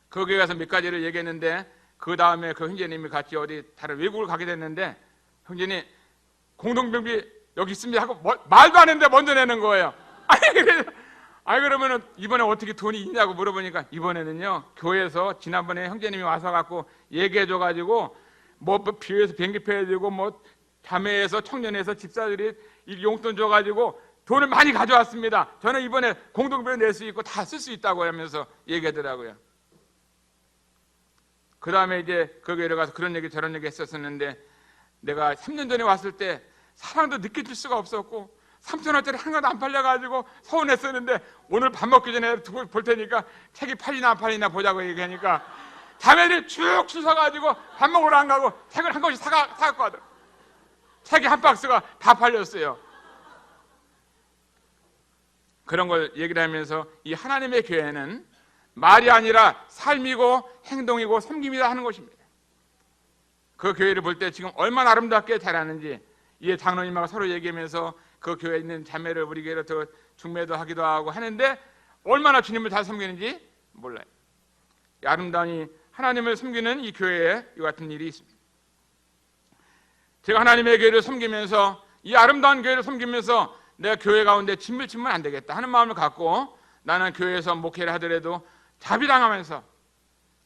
그 교회 가서 몇 가지를 얘기했는데 그 다음에 그 형제님이 같이 어디 다른 외국을 가게 됐는데 형제님 공동병비 여기 있습니다 하고 말도 안 했는데 먼저 내는 거예요. 아니 그러면은 이번에 어떻게 돈이 있냐고 물어보니까 이번에는요 교회에서 지난번에 형제님이 와서 갖고 얘기해줘 가지고 뭐 비회에서 비행기표 해주고 뭐 자매에서 청년에서 집사들이 이 용돈 줘가지고 돈을 많이 가져왔습니다. 저는 이번에 공동비를 낼 수 있고 다 쓸 수 있다고 하면서 얘기하더라고요. 그 다음에 이제 그 교회에 가서 그런 얘기 저런 얘기 했었는데 내가 3년 전에 왔을 때 사랑도 느껴질 수가 없었고 3,000원짜리 한 권도 안 팔려가지고 서운했었는데 오늘 밥 먹기 전에 두고 볼 테니까 책이 팔리나 안 팔리나 보자고 얘기하니까 자매들이 쭉 주워가지고 밥 먹으러 안 가고 책을 한 권씩 사갖고 하더라고요. 책이 한 박스가 다 팔렸어요. 그런 걸 얘기를 하면서 이 하나님의 교회는 말이 아니라 삶이고 행동이고 섬김이다 하는 것입니다. 그 교회를 볼 때 지금 얼마나 아름답게 자라는지 이 장로님하고 서로 얘기하면서 그 교회에 있는 자매를 우리 교회로 더 중매도 하기도 하고 하는데 얼마나 주님을 잘 섬기는지 몰라요. 아름다운 하나님을 섬기는 이 교회에 이 같은 일이 있습니다. 제가 하나님의 교회를 섬기면서 이 아름다운 교회를 섬기면서 내가 교회 가운데 짐을 지면 안 되겠다 하는 마음을 갖고 나는 교회에서 목회를 하더라도 자비랑하면서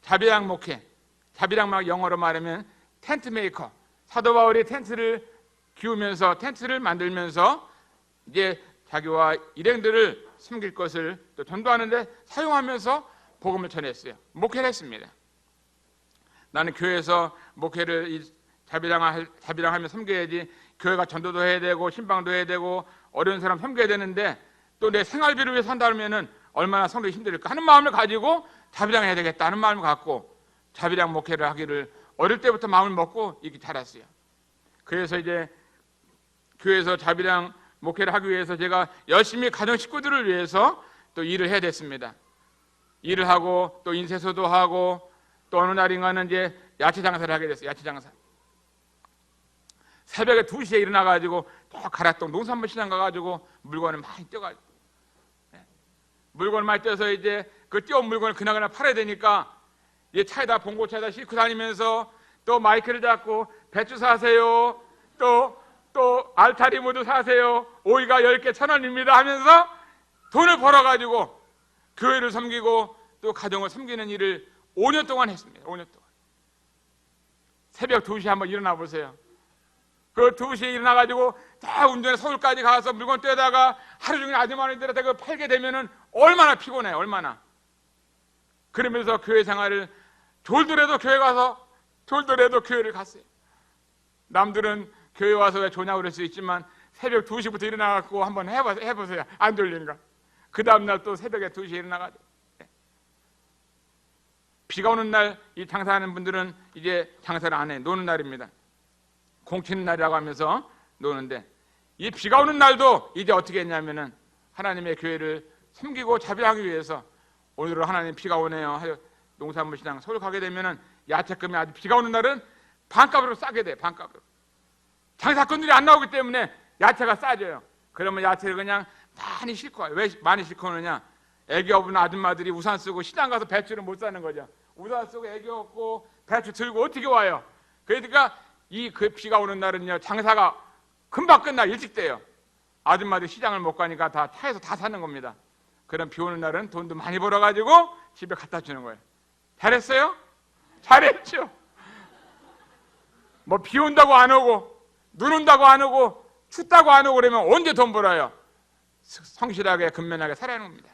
자비랑 목회, 자비랑 막 영어로 말하면 텐트 메이커, 사도 바울이 텐트를 기우면서 텐트를 만들면서 이제 자기와 일행들을 섬길 것을 또 전도하는데 사용하면서 복음을 전했어요. 목회를 했습니다. 나는 교회에서 목회를 자비랑하며 섬겨야지 교회가 전도도 해야 되고 신방도 해야 되고 어려운 사람 섬겨야 되는데 또 내 생활비를 위해 산다면은 얼마나 성도가 힘들까 하는 마음을 가지고 자비랑해야 되겠다 하는 마음을 갖고 자비랑 목회를 하기를 어릴 때부터 마음을 먹고 이렇게 자랐어요. 그래서 이제 교회에서 자비랑 목회를 하기 위해서 제가 열심히 가정 식구들을 위해서 또 일을 해야 됐습니다. 일을 하고 또 인쇄소도 하고 또 어느 날인가는 이제 야채 장사를 하게 됐어요. 야채 장사. 새벽에 2시에 일어나가지고 또 가락동 농산물 시장 가가지고 물건을 많이 떼가지고 물건을 많이 떼서 이제 그 떼온 물건을 그나그나 팔아야 되니까 이 차에다 봉고차에다 싣고 다니면서 또 마이크를 잡고 배추 사세요, 또 알타리 모두 사세요, 오이가 10개 1,000원입니다 하면서 돈을 벌어가지고 교회를 섬기고 또 가정을 섬기는 일을 5년 동안 했습니다. 5년 동안. 새벽 2시에 한번 일어나 보세요. 그 2시에 일어나가지고 다 운전해 서울까지 가서 물건 떼다가 하루 종일 아주머니들한테 그 팔게 되면은 얼마나 피곤해, 얼마나. 그러면서 교회 생활을 졸더라도 교회 가서 졸더라도 교회를 갔어요. 남들은 교회 와서 왜 조냐고 그럴 수 있지만 새벽 2시부터 일어나갖고 한번 해보세요. 안 졸리니까. 그 다음날 또 새벽에 2시에 일어나가지고 비가 오는 날 이 장사하는 분들은 이제 장사를 안 해. 노는 날입니다. 공치는 날이라고 하면서 노는데, 이 비가 오는 날도 이제 어떻게 했냐면은 하나님의 교회를 섬기고 자비하기 위해서 오늘은 하나님 비가 오네요 하여 농산물 시장 서울 가게 되면은 야채금이 아주 비가 오는 날은 반값으로 싸게 돼. 반값으로. 장사꾼들이 안 나오기 때문에 야채가 싸져요. 그러면 야채를 그냥 많이 싣고 와요. 왜 많이 싣고 오느냐? 애기 없는 아줌마들이 우산 쓰고 시장 가서 배추를 못 사는 거죠. 우산 쓰고 애기 없고 배추 들고 어떻게 와요? 그러니까 이 그 비가 오는 날은요, 장사가 금방 끝나 일찍 돼요. 아줌마들이 시장을 못 가니까 다 차에서 다 사는 겁니다. 그럼 비 오는 날은 돈도 많이 벌어가지고 집에 갖다 주는 거예요. 잘했어요? 잘했죠. 뭐 비 온다고 안 오고 눈 온다고 안 오고 춥다고 안 오고 그러면 언제 돈 벌어요? 성실하게 근면하게 살아야 하는 겁니다.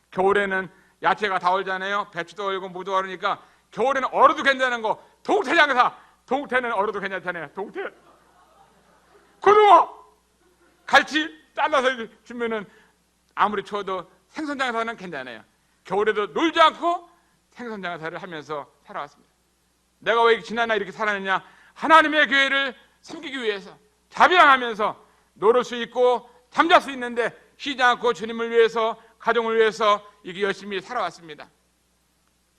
겨울에는 야채가 다 얼잖아요. 배추도 얼고 무도 얼으니까 겨울에는 얼어도 괜찮은 거 동태 장사. 동태는 얼어도 괜찮잖아요. 동태 고등어 갈치 잘라서 주면은 아무리 추워도 생선 장사는 괜찮아요. 겨울에도 놀지 않고 생선 장사를 하면서 살아왔습니다. 내가 왜 지난날 이렇게 살았느냐? 하나님의 교회를 섬기기 위해서 자비하면서 놀을 수 있고 잠잘 수 있는데 쉬지 않고 주님을 위해서 가정을 위해서 이렇게 열심히 살아왔습니다.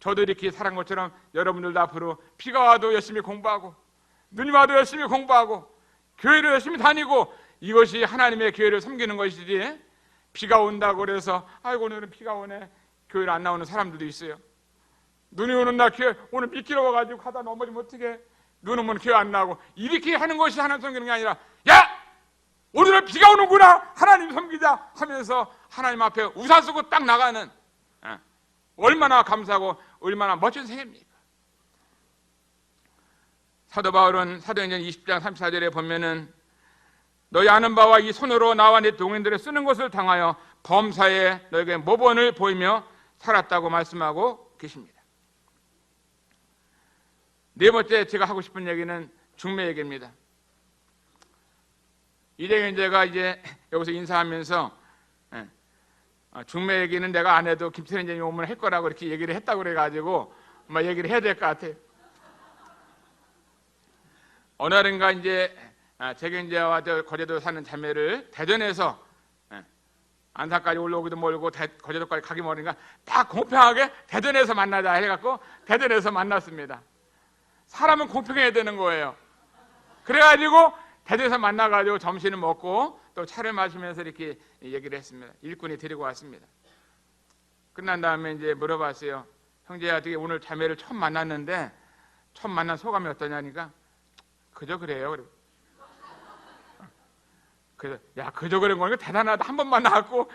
저도 이렇게 살아온 것처럼 여러분들도 앞으로 비가 와도 열심히 공부하고 눈이 와도 열심히 공부하고 교회를 열심히 다니고 이것이 하나님의 교회를 섬기는 것이지, 비가 온다고 그래서 아이고 오늘은 비가 오네 교회를 안 나오는 사람들도 있어요. 눈이 오는 날 교회 오늘 미끼로 와가지고 가다 넘어지면 어떡해? 눈 오면 교회 안 나오고 이렇게 하는 것이 하나님 섬기는 게 아니라, 야! 오늘은 비가 오는구나 하나님 섬기자 하면서 하나님 앞에 우산 쓰고 딱 나가는, 얼마나 감사하고 얼마나 멋진 생애입니까? 사도 바울은 사도행전 20장 34절에 보면은 너희 아는 바와 이 손으로 나와 내 동행들을 쓰는 것을 당하여 범사에 너에게 모범을 보이며 살았다고 말씀하고 계십니다. 네 번째 제가 하고 싶은 얘기는 중매 얘기입니다. 이대경 제가 이제 여기서 인사하면서 중매 얘기는 내가 안 해도 김태현 선생님이 오면 할 거라고 이렇게 얘기를 했다고 그래가지고 막 얘기를 해야 될 것 같아요. 어느 날인가 이제 재경제와 거제도 사는 자매를 대전에서 안산까지 올라오기도 멀고 거제도까지 가기 멀으니까 딱 공평하게 대전에서 만나자 해갖고 대전에서 만났습니다. 사람은 공평해야 되는 거예요. 그래가지고 대전에서 만나가지고 점심을 먹고 또 차를 마시면서 이렇게 얘기를 했습니다. 일꾼이 데리고 왔습니다. 끝난 다음에 이제 물어봤어요. 형제야, 어떻게 오늘 자매를 처음 만났는데 처음 만난 소감이 어떠냐니까 그저 그래요. 그래서 야, 그저 그런 거는 대단하다. 한 번 만나갖고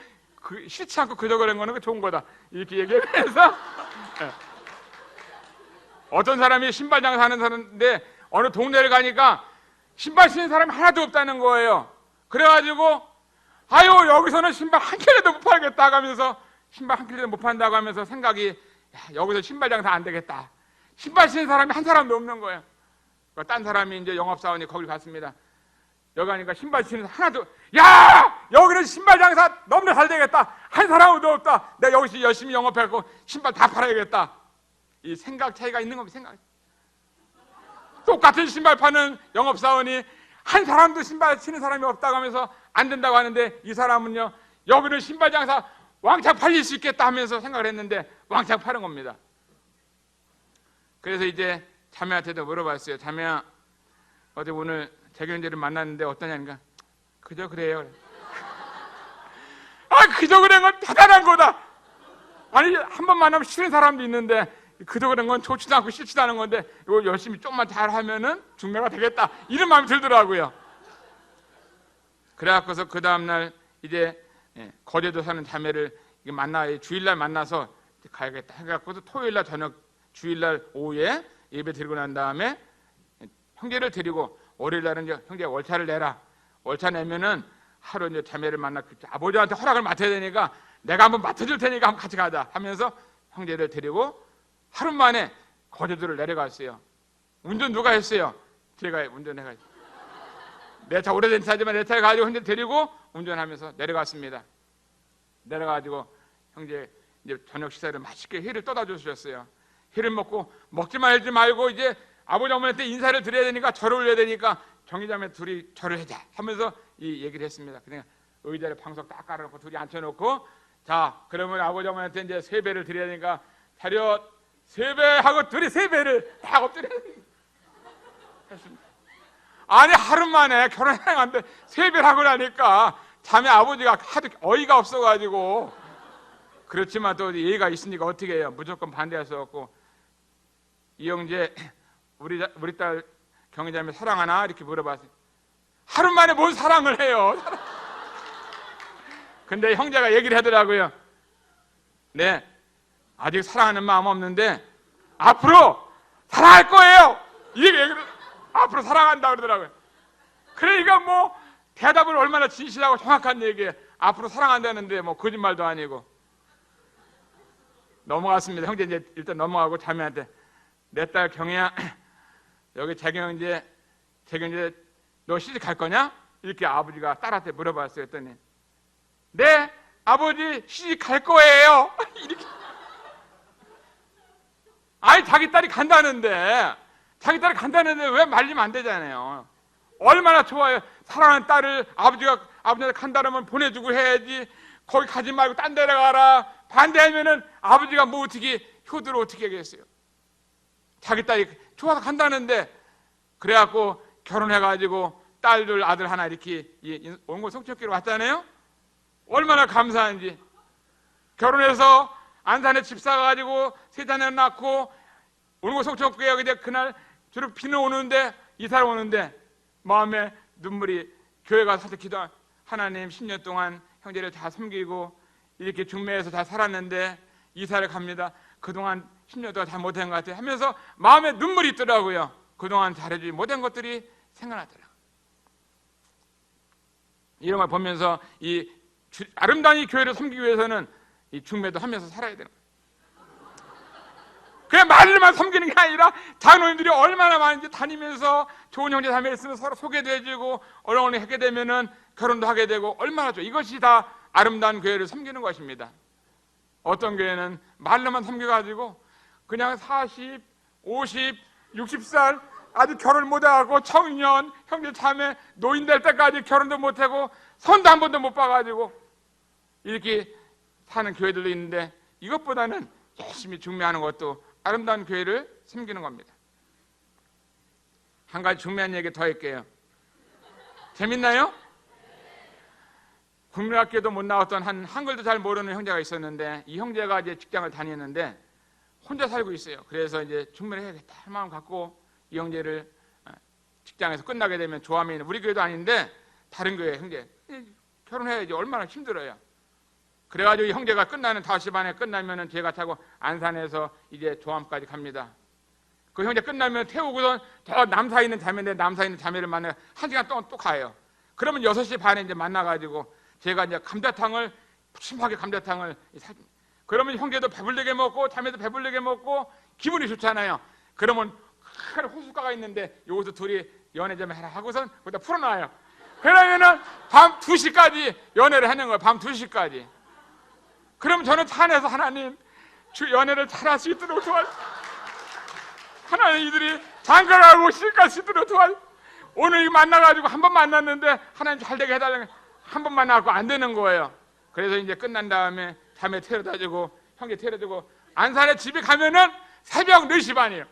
싫지 않고 그저 그런 거는 좋은 거다. 이렇게 얘기해서 어떤 사람이 신발 장사하는 사람인데 어느 동네를 가니까 신발 신는 사람이 하나도 없다는 거예요. 그래가지고 아유 여기서는 신발 한 켤레도 못 팔겠다 하면서 신발 한 켤레도 못 판다고 하면서 생각이, 야, 여기서 신발 장사 안 되겠다. 신발 신는 사람이 한 사람도 없는 거예요. 딴 사람이 이제 영업사원이 거길 갔습니다. 여기 가니까 신발 신는 하나도, 야! 여기는 신발 장사 너무나 잘 되겠다. 한 사람도 없다. 내가 여기서 열심히 영업하고 신발 다 팔아야겠다. 이 생각 차이가 있는 겁니다. 생각. 똑같은 신발 파는 영업사원이 한 사람도 신발 신는 사람이 없다고 하면서 안 된다고 하는데 이 사람은요, 여기는 신발 장사 왕창 팔릴 수 있겠다 하면서 생각을 했는데 왕창 파는 겁니다. 그래서 이제 자매한테도 물어봤어요. 자매야, 어제 오늘 재경제를 만났는데 어떠냐니까 그저 그래요. 아, 그저 그런 건 대단한 거다. 아니, 한 번 만나면 싫은 사람도 있는데 그저 그런 건 좋지도 않고 싫지도 않은 건데 이거 열심히 좀만 잘하면은 중매가 되겠다, 이런 마음이 들더라고요. 그래갖고서 그 다음날 이제 거제도 사는 자매를 주일날 만나서 가야겠다 해갖고서 토요일날 저녁, 주일날 오후에 예배 드리고 난 다음에 형제를 데리고 월요일날은 이제 형제 월차를 내라. 월차 내면은 하루 이제 자매를 만나 아버지한테 허락을 맡아야 되니까 내가 한번 맡아줄 테니까 한번 같이 가자 하면서 형제를 데리고 하루 만에 거제도를 내려갔어요. 운전 누가 했어요? 제가 운전해가지고. 내 차 오래된 차지만 내 차에 가지고 형제 데리고 운전하면서 내려갔습니다. 내려가지고 형제 이제 저녁 식사를 맛있게 회를 떠다 주셨어요. 회를 먹고 먹지만 하지 말고 이제 아버지 어머니한테 인사를 드려야 되니까 절을 올려야 되니까 경희자매 둘이 절을 하자 하면서 이 얘기를 했습니다. 그냥 의자를 방석 딱 깔아놓고 둘이 앉혀놓고 자 그러면 아버지 어머니한테 이제 세배를 드려야 되니까 차렷 세배하고 둘이 세배를 딱 엎드려 했습니다. 아니 하루 만에 결혼했는데 세배를 하고 나니까 자매 아버지가 하도 어이가 없어가지고 그렇지만 또 예의가 있으니까 어떻게 해요? 무조건 반대할 수 없고 이영재 우리 딸 경희자매 사랑하나? 이렇게 물어봤어요. 하루 만에 뭔 사랑을 해요? 근데 형제가 얘기를 하더라고요. 네, 아직 사랑하는 마음 없는데 앞으로 사랑할 거예요. 이 얘기를 앞으로 사랑한다 그러더라고요. 그러니까 뭐 대답을 얼마나 진실하고 정확한 얘기에 앞으로 사랑한다는데 뭐 거짓말도 아니고. 넘어갔습니다. 형제 이제 일단 넘어가고 자매한테 내 딸 경희야 여기 재경제 너 시집 갈 거냐? 이렇게 아버지가 딸한테 물어봤어요. 했더니 네 아버지 시집 갈 거예요. 이렇게 아니 자기 딸이 간다는데 왜 말리면 안 되잖아요. 얼마나 좋아요. 사랑하는 딸을 아버지한테 간다면 보내주고 해야지. 거기 가지 말고 딴 데로 가라. 반대하면은 아버지가 뭐 어떻게 효도를 어떻게 하겠어요. 자기 딸이 좋아서 간다는데 그래갖고 결혼해가지고 딸들 아들 하나 이렇게 원고 성취학교로 왔잖아요. 얼마나 감사한지. 결혼해서 안산에 집 사가지고 세 자녀 낳고 원고 성취학교에 그날 주로 비는 오는데 이사를 오는데 마음에 눈물이 교회 가서 기도 하나님 10년 동안 형제를 다 섬기고 이렇게 중매에서 다 살았는데 이사를 갑니다. 그동안 10년 동안 잘 못한 것 같아요 하면서 마음에 눈물이 있더라고요. 그동안 잘해주지 못한 것들이 생각나더라고요. 이런 걸 보면서 이 아름다운 이 교회를 섬기기 위해서는 이 중매도 하면서 살아야 되는 거예요. 그냥 말로만 섬기는 게 아니라 장로님들이 얼마나 많은지 다니면서 좋은 형제 자매 있으면 서로 소개도 해주고 얼렁얼렁 하게 되면은 결혼도 하게 되고 얼마나 좋아. 이것이 다 아름다운 교회를 섬기는 것입니다. 어떤 교회는 말로만 섬겨가지고 그냥 40, 50, 60살 아직 결혼 못하고 청년, 형제 자매, 노인 될 때까지 결혼도 못하고 손도 한 번도 못 봐가지고 이렇게 사는 교회들도 있는데 이것보다는 열심히 중매하는 것도 아름다운 교회를 섬기는 겁니다. 한 가지 중매한 얘기 더 할게요. 재밌나요? 국민학교도 못 나왔던 한글도 잘 모르는 형제가 있었는데 이 형제가 이제 직장을 다니는데 혼자 살고 있어요. 그래서 이제 중매를 해야겠다 할 마음 갖고 이 형제를 직장에서 끝나게 되면 조아민 우리 교회도 아닌데 다른 교회 형제 결혼해야지 얼마나 힘들어요. 그래가지고 이 형제가 끝나는 5시 반에 끝나면은 제가 타고 안산에서 이제 조암까지 갑니다. 그 형제 끝나면 태우고선 저 남사에 있는 자매인데 남사에 있는 자매를 만나 1시간 동안 또 가요. 그러면 6시 반에 이제 만나가지고 제가 이제 감자탕을 푸짐하게 감자탕을 사줍니다. 그러면 형제도 배불리게 먹고 자매도 배불리게 먹고 기분이 좋잖아요. 그러면 큰 호숫가가 있는데 여기서 둘이 연애 좀 해라 하고선 거기다 풀어놔요. 그러면은 밤 2시까지 연애를 하는 거예요. 밤 2시까지. 그럼 저는 차 안에서 하나님 주 연애를 잘할 수 있도록 도와주세요. 하나님 이들이 장가가고 시집갈 수 있도록 도와주세요. 오늘 만나가지고 한 번 만났는데 하나님 잘 되게 해달라고 한 번 만나고 안 되는 거예요. 그래서 이제 끝난 다음에 자매 태워다주고 형제 태워다주고 안산에 집에 가면은 새벽 4시 반이에요.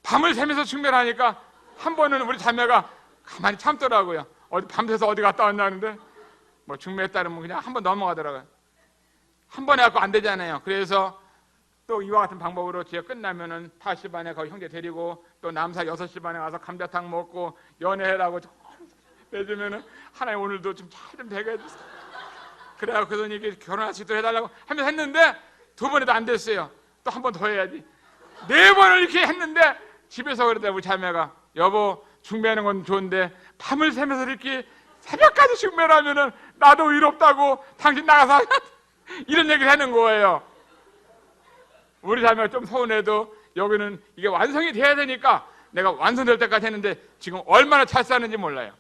밤을 새면서 중매하니까 한 번은 우리 자매가 가만히 참더라고요. 어디 밤새서 어디 갔다 왔나는데 뭐 중매에 따르면 그냥 한 번 넘어가더라고요. 한 번에 갖고 안 되잖아요. 그래서 또 이와 같은 방법으로 제가 끝나면은 5시 반에 거기 형제 데리고 또 남사 6시 반에 와서 감자탕 먹고 연애하라고 내주면은 하나님 오늘도 좀 잘 좀 되게 해주세요. 그래갖고 그러더니 이게 결혼할 수 있도록 해달라고 하면서 했는데 2번에도 안 됐어요. 또 한 번 더 해야지. 4번을 이렇게 했는데 집에서 그러다 우리 자매가 여보 중매하는 건 좋은데 밤을 새면서 이렇게 새벽까지 중매를 하면은 나도 의롭다고 당신 나가서 이런 얘기를 하는 거예요. 우리 자매가 좀 서운해도 여기는 이게 완성이 돼야 되니까 내가 완성될 때까지 했는데 지금 얼마나 잘 사는지 몰라요.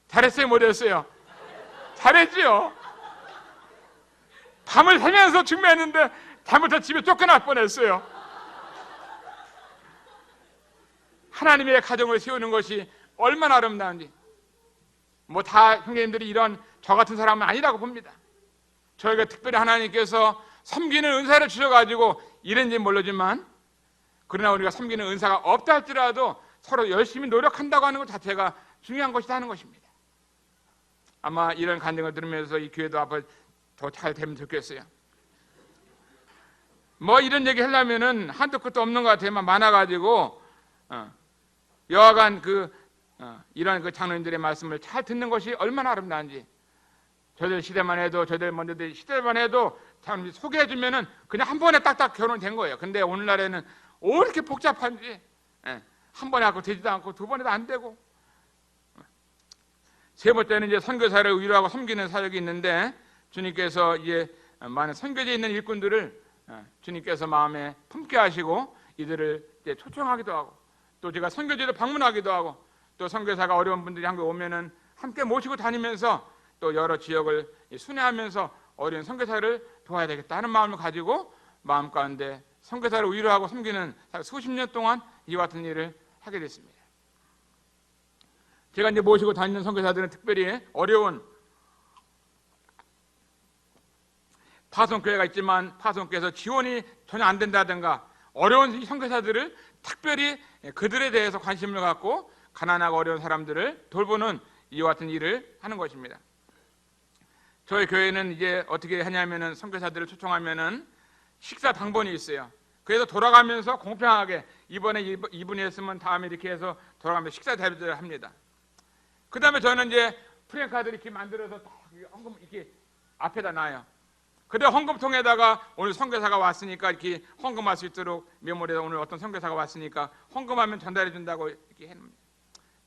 잘했어요? 못했어요? 잘했지요? 밤을 새면서 중매했는데 잘못해서 집에 쫓겨날 뻔했어요. 하나님의 가정을 세우는 것이 얼마나 아름다운지. 뭐 다 형제님들이 이런 저 같은 사람은 아니라고 봅니다. 저희가 특별히 하나님께서 섬기는 은사를 주셔가지고 이런지 모르지만, 그러나 우리가 섬기는 은사가 없다 할지라도 서로 열심히 노력한다고 하는 것 자체가 중요한 것이다 하는 것입니다. 아마 이런 간증을 들으면서 이 교회도 앞으로 더 잘 되면 좋겠어요. 뭐 이런 얘기 하려면은 한도 끝도 없는 것 같아요. 많아가지고 여하간 이런 그 장로님들의 말씀을 잘 듣는 것이 얼마나 아름다운지. 저들 시대만 해도, 저들 먼저들 시대만 해도 참 소개해주면은 그냥 한 번에 딱딱 결혼된 거예요. 근데 오늘날에는 왜 이렇게 복잡한지, 한 번에 하고 되지도 않고 두 번에도 안 되고. 세 번째는 이제 선교사를 위로하고 섬기는 사역이 있는데, 주님께서 이제 많은 선교지에 있는 일꾼들을 주님께서 마음에 품게 하시고 이들을 이제 초청하기도 하고, 또 제가 선교지를 방문하기도 하고, 또 선교사가 어려운 분들이 한국에 오면은 함께 모시고 다니면서 또 여러 지역을 순회하면서 어려운 선교사를 도와야 되겠다 하는 마음을 가지고 마음 가운데 선교사를 위로하고 섬기는 수십 년 동안 이와 같은 일을 하게 됐습니다. 제가 이제 모시고 다니는 선교사들은 특별히 어려운 파송교회가 있지만 파송교회에서 지원이 전혀 안 된다든가 어려운 이 선교사들을 특별히 그들에 대해서 관심을 갖고 가난하고 어려운 사람들을 돌보는 이와 같은 일을 하는 것입니다. 저희 교회는 이제 어떻게 하냐면은 선교사들을 초청하면은 식사 당번이 있어요. 그래서 돌아가면서 공평하게 이번에 이분이 했으면 다음에 이렇게 해서 돌아가면서 식사 대접을 합니다. 그 다음에 저는 이제 프랭카드를 이렇게 만들어서 딱 헌금 이렇게 앞에다 놔요. 그다음 헌금통에다가 오늘 선교사가 왔으니까 이렇게 헌금할 수 있도록 메모리에다 오늘 어떤 선교사가 왔으니까 헌금하면 전달해 준다고 이렇게 해놓습니다.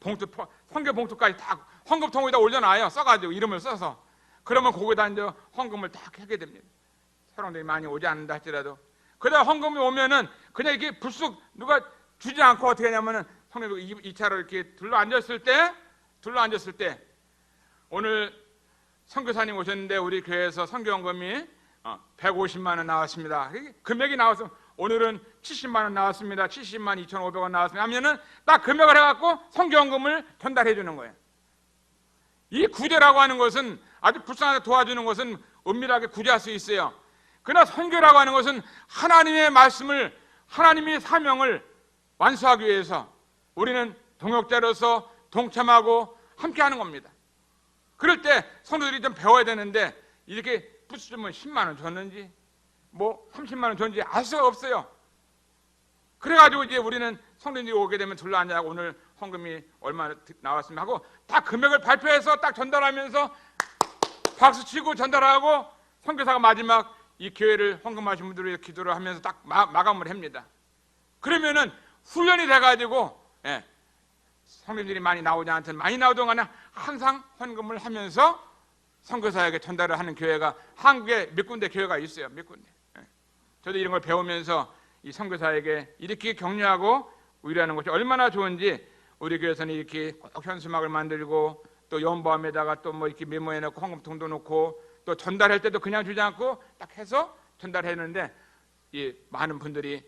봉투, 선교 봉투까지 다 헌금통에다 올려놔요. 써가지고 이름을 써서. 그러면 거기다 이제 헌금을 딱 하게 됩니다. 사람들이 많이 오지 않는다 할지라도. 그다음 헌금이 오면은 그냥 이렇게 불쑥 누가 주지 않고 어떻게 하냐면은 성령님 2차로 이렇게 둘러앉았을 때 오늘 선교사님 오셨는데 우리 교회에서 선교헌금이 150만 원 나왔습니다. 금액이 나와서 오늘은 70만 원 나왔습니다. 70만 2,500원 나왔습니다. 하면은 딱 금액을 해갖고 선교헌금을 전달해 주는 거예요. 이 구제라고 하는 것은 아주 불쌍하게 도와주는 것은 은밀하게 구제할 수 있어요. 그러나 선교라고 하는 것은 하나님의 말씀을, 하나님의 사명을 완수하기 위해서 우리는 동역자로서 동참하고 함께하는 겁니다. 그럴 때 성도들이 좀 배워야 되는데 이렇게 부수주면 10만 원 줬는지 뭐 30만 원 줬는지 알 수가 없어요. 그래가지고 이제 우리는 성도들이 오게 되면 둘러앉아고 오늘 헌금이 얼마나 나왔으면 하고 다 금액을 발표해서 딱 전달하면서 박수치고 전달하고 선교사가 마지막 이 교회를 헌금하신 분들을 기도를 하면서 딱 마감을 합니다. 그러면은 훈련이 돼가지고 성도들이 많이 나오지 않든 많이 나오던 간에 항상 헌금을 하면서 선교사에게 전달을 하는 교회가 한국에 몇 군데 교회가 있어요. 몇 군데. 저도 이런 걸 배우면서 이 선교사에게 이렇게 격려하고 위로하는 것이 얼마나 좋은지 우리 교회에서는 이렇게 꼭 현수막을 만들고 또 연보함에다가 또 뭐 이렇게 메모해 놓고 헌금통도 놓고 또 전달할 때도 그냥 주지 않고 딱 해서 전달했는데 이 많은 분들이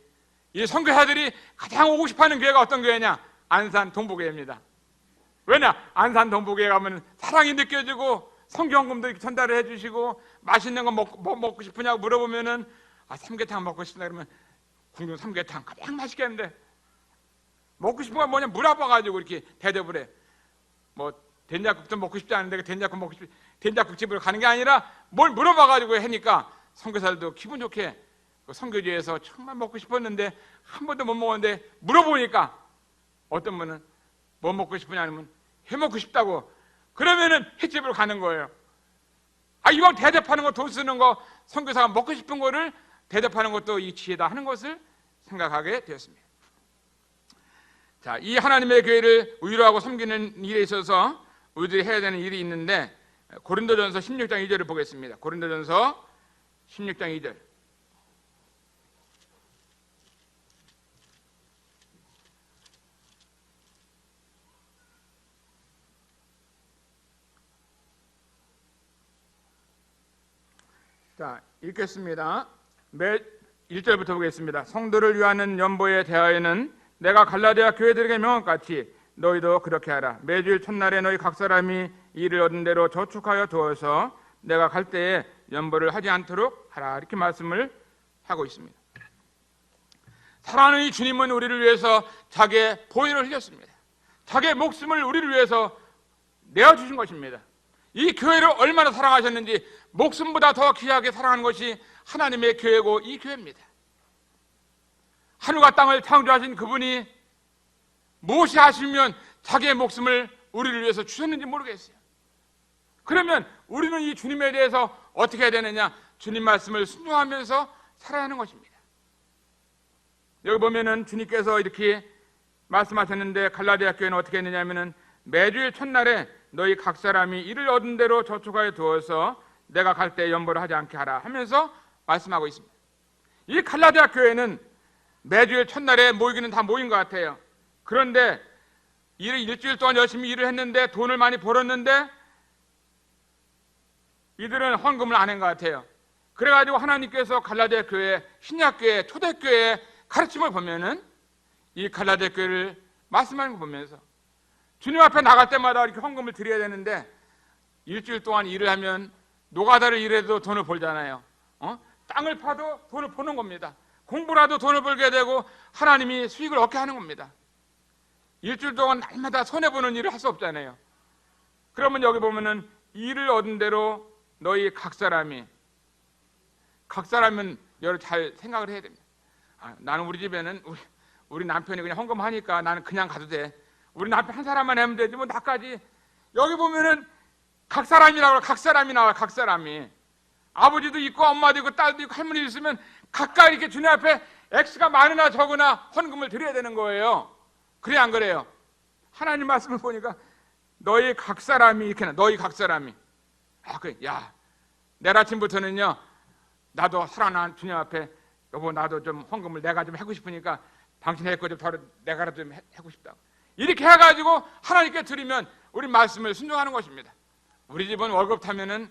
이 선교사들이 가장 오고 싶어하는 교회가 어떤 교회냐? 안산 동부교회입니다. 왜냐? 안산 동부교회 가면 사랑이 느껴지고 선교헌금도 이렇게 전달을 해주시고 맛있는 거 뭐 먹고 싶으냐고 물어보면은 삼계탕 먹고 싶다 그러면 궁중 삼계탕 가장 맛있겠는데 먹고 싶은 건 뭐냐 물어봐가지고 이렇게 대접을 해. 뭐 된장국도 먹고 싶지 않은데 된장국 먹고 싶 된장국집으로 가는 게 아니라 뭘 물어봐가지고 하니까 선교사들도 기분 좋게 그 선교지에서 정말 먹고 싶었는데 한 번도 못 먹었는데 물어보니까 어떤 분은 뭐 먹고 싶으냐 하면 회 먹고 싶다고 그러면은 횟집으로 가는 거예요. 이왕 대접하는 거 돈 쓰는 거 선교사가 먹고 싶은 거를 대접하는 것도 이 지혜다 하는 것을 생각하게 되었습니다. 자, 이 하나님의 교회를 위로하고 섬기는 일에 있어서 우리들이 해야 되는 일이 있는데 고린도전서 16장 2절을 보겠습니다. 고린도전서 16장 2절. 자, 읽겠습니다. 1절부터 보겠습니다. 성도를 위하는 연보에 대하여는 내가 갈라디아 교회들에게 명함같이 너희도 그렇게 하라. 매주일 첫날에 너희 각 사람이 일을 얻은 대로 저축하여 두어서 내가 갈 때에 연보를 하지 않도록 하라. 이렇게 말씀을 하고 있습니다. 사랑하는 이 주님은 우리를 위해서 자기의 보혈을 흘렸습니다. 자기의 목숨을 우리를 위해서 내어주신 것입니다. 이 교회를 얼마나 사랑하셨는지 목숨보다 더 귀하게 사랑하는 것이 하나님의 교회고 이 교회입니다. 하늘과 땅을 창조하신 그분이 무엇이 하시면 자기의 목숨을 우리를 위해서 주셨는지 모르겠어요. 그러면 우리는 이 주님에 대해서 어떻게 해야 되느냐? 주님 말씀을 순종하면서 살아야 하는 것입니다. 여기 보면은 주님께서 이렇게 말씀하셨는데 갈라디아 교회는 어떻게 했느냐면은 매주일 첫날에 너희 각 사람이 일을 얻은 대로 저축하여 두어서 내가 갈 때 연보를 하지 않게 하라 하면서 말씀하고 있습니다. 이 갈라디아 교회는 매주일 첫날에 모이기는 다 모인 것 같아요. 그런데 일주일 동안 열심히 일을 했는데 돈을 많이 벌었는데 이들은 헌금을 안 한 것 같아요. 그래가지고 하나님께서 갈라디아 교회, 신약교회, 초대교회의 가르침을 보면은 이 갈라디아 교회를 말씀하는 거 보면서 주님 앞에 나갈 때마다 이렇게 헌금을 드려야 되는데 일주일 동안 일을 하면 노가다를 일해도 돈을 벌잖아요. 땅을 파도 돈을 버는 겁니다. 공부라도 돈을 벌게 되고 하나님이 수익을 얻게 하는 겁니다. 일주일 동안 날마다 손해보는 일을 할 수 없잖아요. 그러면 여기 보면은 일을 얻은 대로 너희 각 사람은 여러분 잘 생각을 해야 됩니다. 나는 우리 집에는 우리 남편이 그냥 헌금하니까 나는 그냥 가도 돼. 우리 남편 한 사람만 하면 되지 뭐 나까지. 여기 보면은 각 사람이라고 각 사람이 나와. 각 사람이 아버지도 있고 엄마도 있고 딸도 있고 할머니도 있으면 각각 이렇게 주님 앞에 X가 많으나 적으나 헌금을 드려야 되는 거예요. 그래 안 그래요? 하나님 말씀을 보니까 너희 각 사람이 이렇게 너희 각 사람이 내일 아침부터는요 나도 사랑하는 주님 앞에 여보 나도 좀 헌금을 내가 좀 하고 싶으니까 당신 할 거 좀 더 내가라도 좀 하고 싶다고 이렇게 해가지고 하나님께 드리면 우리 말씀을 순종하는 것입니다. 우리 집은 월급 타면은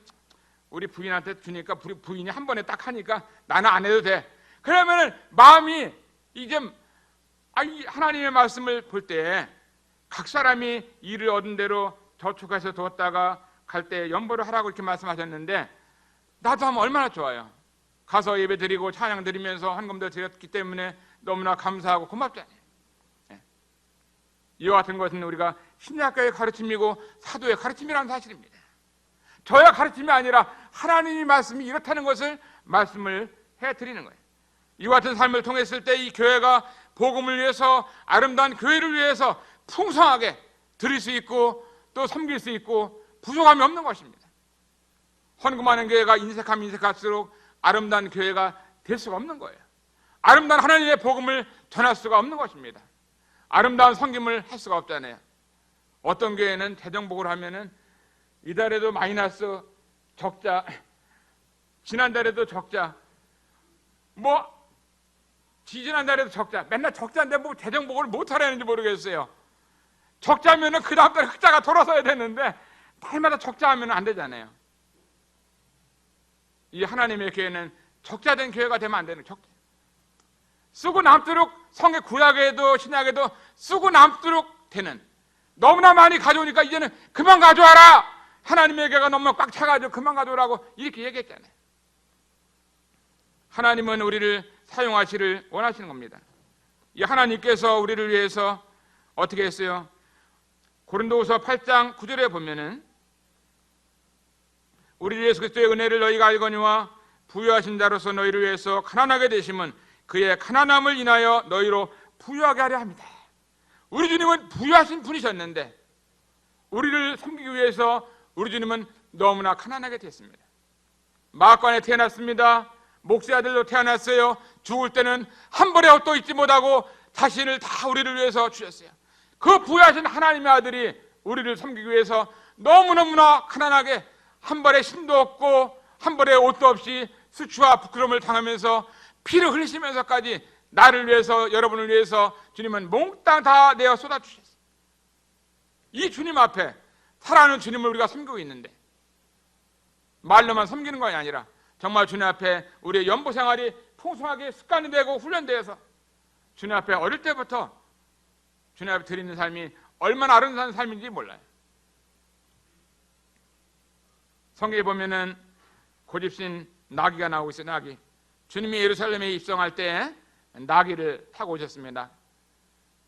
우리 부인한테 주니까 부인이 한 번에 딱 하니까 나는 안 해도 돼. 그러면은 마음이 이제 하나님의 말씀을 볼 때 각 사람이 일을 얻은 대로 저축해서 두었다가 갈 때 연보를 하라고 이렇게 말씀하셨는데 나도 하면 얼마나 좋아요. 가서 예배 드리고 찬양 드리면서 헌금도 드렸기 때문에 너무나 감사하고 고맙잖아요. 이와 같은 것은 우리가 신약교의 가르침이고 사도의 가르침이라는 사실입니다. 저의 가르침이 아니라 하나님의 말씀이 이렇다는 것을 말씀을 해드리는 거예요. 이와 같은 삶을 통했을 때 이 교회가 복음을 위해서 아름다운 교회를 위해서 풍성하게 드릴 수 있고 또 섬길 수 있고 부족함이 없는 것입니다. 헌금하는 교회가 인색하면 인색할수록 아름다운 교회가 될 수가 없는 거예요. 아름다운 하나님의 복음을 전할 수가 없는 것입니다. 아름다운 섬김을 할 수가 없잖아요. 어떤 교회는 대정복을 하면은 이달에도 마이너스 적자, 지난달에도 적자, 지지난달에도 적자, 맨날 적자인데 뭐 대정복을 못 하려는지 모르겠어요. 적자면은 그 다음 달에 흑자가 돌아서야 되는데 달마다 적자하면 안 되잖아요. 이 하나님의 교회는 적자된 교회가 되면 안 되는 적자. 쓰고 남도록 성의 구약에도 신약에도 쓰고 남도록 되는 너무나 많이 가져오니까 이제는 그만 가져와라. 하나님의 교회가 너무 꽉 차가지고 그만 가져오라고 이렇게 얘기했잖아요. 하나님은 우리를 사용하시를 원하시는 겁니다. 이 하나님께서 우리를 위해서 어떻게 했어요? 고린도후서 8장 9절에 보면은 우리 예수 그리스도의 은혜를 너희가 알거니와 부유하신 자로서 너희를 위해서 가난하게 되심은 그의 가난함을 인하여 너희로 부유하게 하려 합니다. 우리 주님은 부유하신 분이셨는데 우리를 섬기기 위해서 우리 주님은 너무나 가난하게 됐습니다. 마악관에 태어났습니다. 목수의 아들로 태어났어요. 죽을 때는 한 벌의 옷도 입지 못하고 자신을 다 우리를 위해서 주셨어요. 그 부유하신 하나님의 아들이 우리를 섬기기 위해서 너무너무나 가난하게 한 벌의 힘도 없고 한 벌의 옷도 없이 수치와 부끄러움을 당하면서 피를 흘리시면서까지 나를 위해서 여러분을 위해서 주님은 몽땅 다 내어 쏟아주셨어요. 이 주님 앞에 사랑하는 주님을 우리가 섬기고 있는데 말로만 섬기는 것이 아니라 정말 주님 앞에 우리의 연보 생활이 풍성하게 습관이 되고 훈련되어서 주님 앞에 어릴 때부터 주님 앞에 드리는 삶이 얼마나 아름다운 삶인지 몰라요. 성경에 보면은 고집신 나귀가 나오고 있어요. 나귀. 주님이 예루살렘에 입성할 때 나귀를 타고 오셨습니다.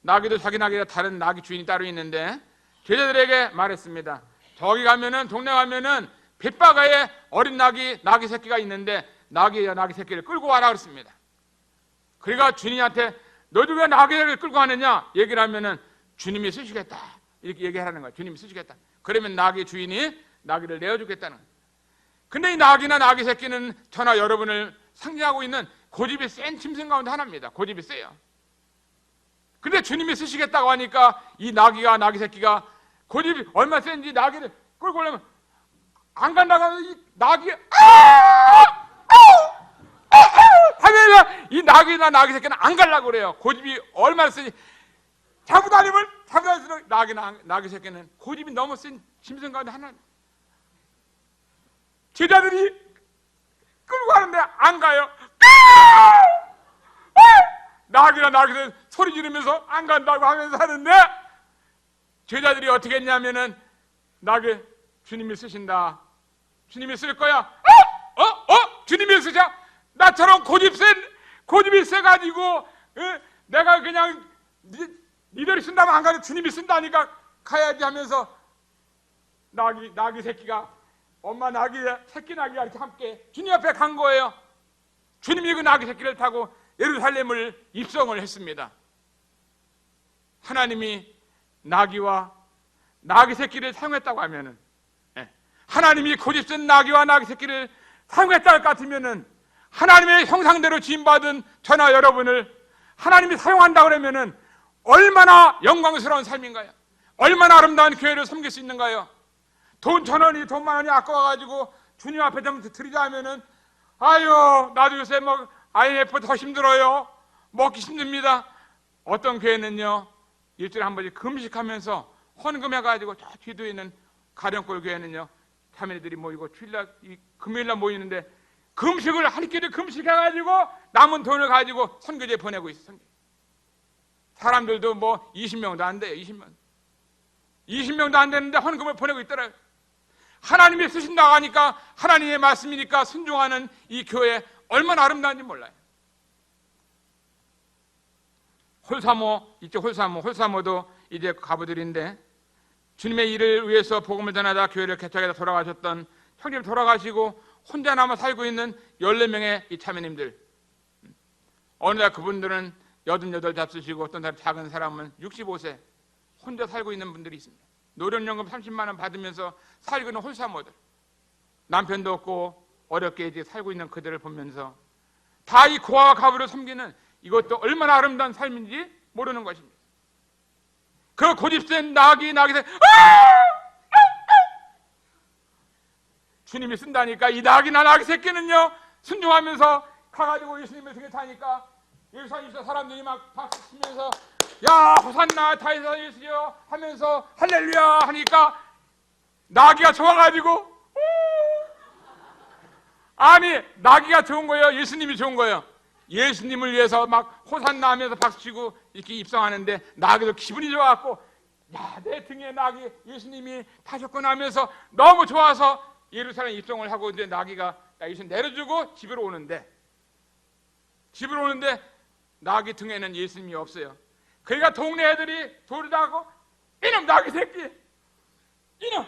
나귀도 자기 나귀가 다른 나귀 주인이 따로 있는데 제자들에게 말했습니다. 저기 가면은 동네 가면은 빗바가에 어린 나귀 새끼가 있는데 나귀 새끼를 끌고 와라 그랬습니다. 그러니까 주님한테 너도 왜 나귀를 끌고 가느냐 얘기를 하면은 주님이 쓰시겠다 이렇게 얘기하라는 거예요. 주님이 쓰시겠다. 그러면 나귀 주인이 나귀를 내어주겠다는 거예요. 근데 이 나귀나 나귀 새끼는 저나 여러분을 상징하고 있는 고집이 센 짐승 가운데 하나입니다. 고집이 세요. 근데 주님이 쓰시겠다고 하니까 이 나귀가 나귀 새끼가 고집이 얼마나 센지 나귀를 끌고 오려면 안 간다고 하면 이 나귀 하면 이 나귀나 나귀 새끼는 안 가려고 그래요. 고집이 얼마나 세지. 잡아다니면 잡아다니면 나귀나 나귀 새끼는 고집이 너무 센 짐승 가운데 하나입니다. 제자들이 끌고 가는데 안 가요. 나귀나 나귀는 소리 지르면서 안 간다고 하면서 하는데 제자들이 어떻게 했냐면은 나귀 주님이 쓰신다. 주님이 쓸 거야. 주님이 쓰자. 나처럼 고집이 세가지고 내가 그냥 니들이 쓴다면 안 가도 주님이 쓴다니까 가야지 하면서 나귀 새끼가 엄마 나귀 새끼 나귀가 이렇게 함께 주님 앞에 간 거예요. 주님이 그 나귀 새끼를 타고 예루살렘을 입성을 했습니다. 하나님이 나귀와 나귀 새끼를 사용했다고 하면은 하나님이 고집센 나귀와 나귀 새끼를 사용했다 같으면은 하나님의 형상대로 지음받은 저나 여러분을 하나님이 사용한다 그러면은 얼마나 영광스러운 삶인가요? 얼마나 아름다운 교회를 섬길 수 있는가요? 돈 1,000원이 돈 10,000원이 아까워가지고 주님 앞에 좀 드리자 하면은 아유 나도 요새 뭐 IMF 더 힘들어요. 먹기 힘듭니다. 어떤 교회는요 일주일에 한 번씩 금식하면서 헌금해가지고 저 뒤에 있는 가령골 교회는요 자매들이 모이고 주일날 금요일날 모이는데 금식을 한 끼를 금식해가지고 남은 돈을 가지고 선교지에 보내고 있어요. 사람들도 뭐 20명도 안 돼요. 20명도 안 되는데 헌금을 보내고 있더라고요. 하나님이 쓰신다고 하니까 하나님의 말씀이니까 순종하는 이 교회 얼마나 아름다운지 몰라요. 홀사모 있죠. 홀사모도 이제 가부들인데 주님의 일을 위해서 복음을 전하다 교회를 개척해서 돌아가셨던 형님 돌아가시고 혼자 남아 살고 있는 14명의 이 참여님들, 어느 날 그분들은 88 잡수시고 어떤 사람 작은 사람은 65세 혼자 살고 있는 분들이 있습니다. 노령연금 30만 원 받으면서 살고 있는 홀사모들, 남편도 없고 어렵게 이제 살고 있는 그들을 보면서 다 이 고아와 가부를 섬기는 이것도 얼마나 아름다운 삶인지 모르는 것입니다. 그 고집센 나귀 주님이 쓴다니까 이 나귀나 나귀 새끼는요 순종하면서 가가지고 예수님의 등에 타니까 예루살렘에서 사람들이 막 박수 치면서 야 호산나 다윗의 예수여 하면서 할렐루야 하니까 나귀가 좋아가지고 아니 나귀가 좋은 거예요? 예수님이 좋은 거예요? 예수님을 위해서 막 호산나 하면서 박수치고 이렇게 입성하는데 나귀도 기분이 좋아갖고 야 내 등에 나귀 예수님이 타셨구나 하면서 너무 좋아서 예루살렘 입성을 하고 이제 나귀가 예수님 내려주고 집으로 오는데 나귀 등에는 예수님이 없어요. 그러니까 동네 애들이 돌다고 이놈 나귀 새끼 이놈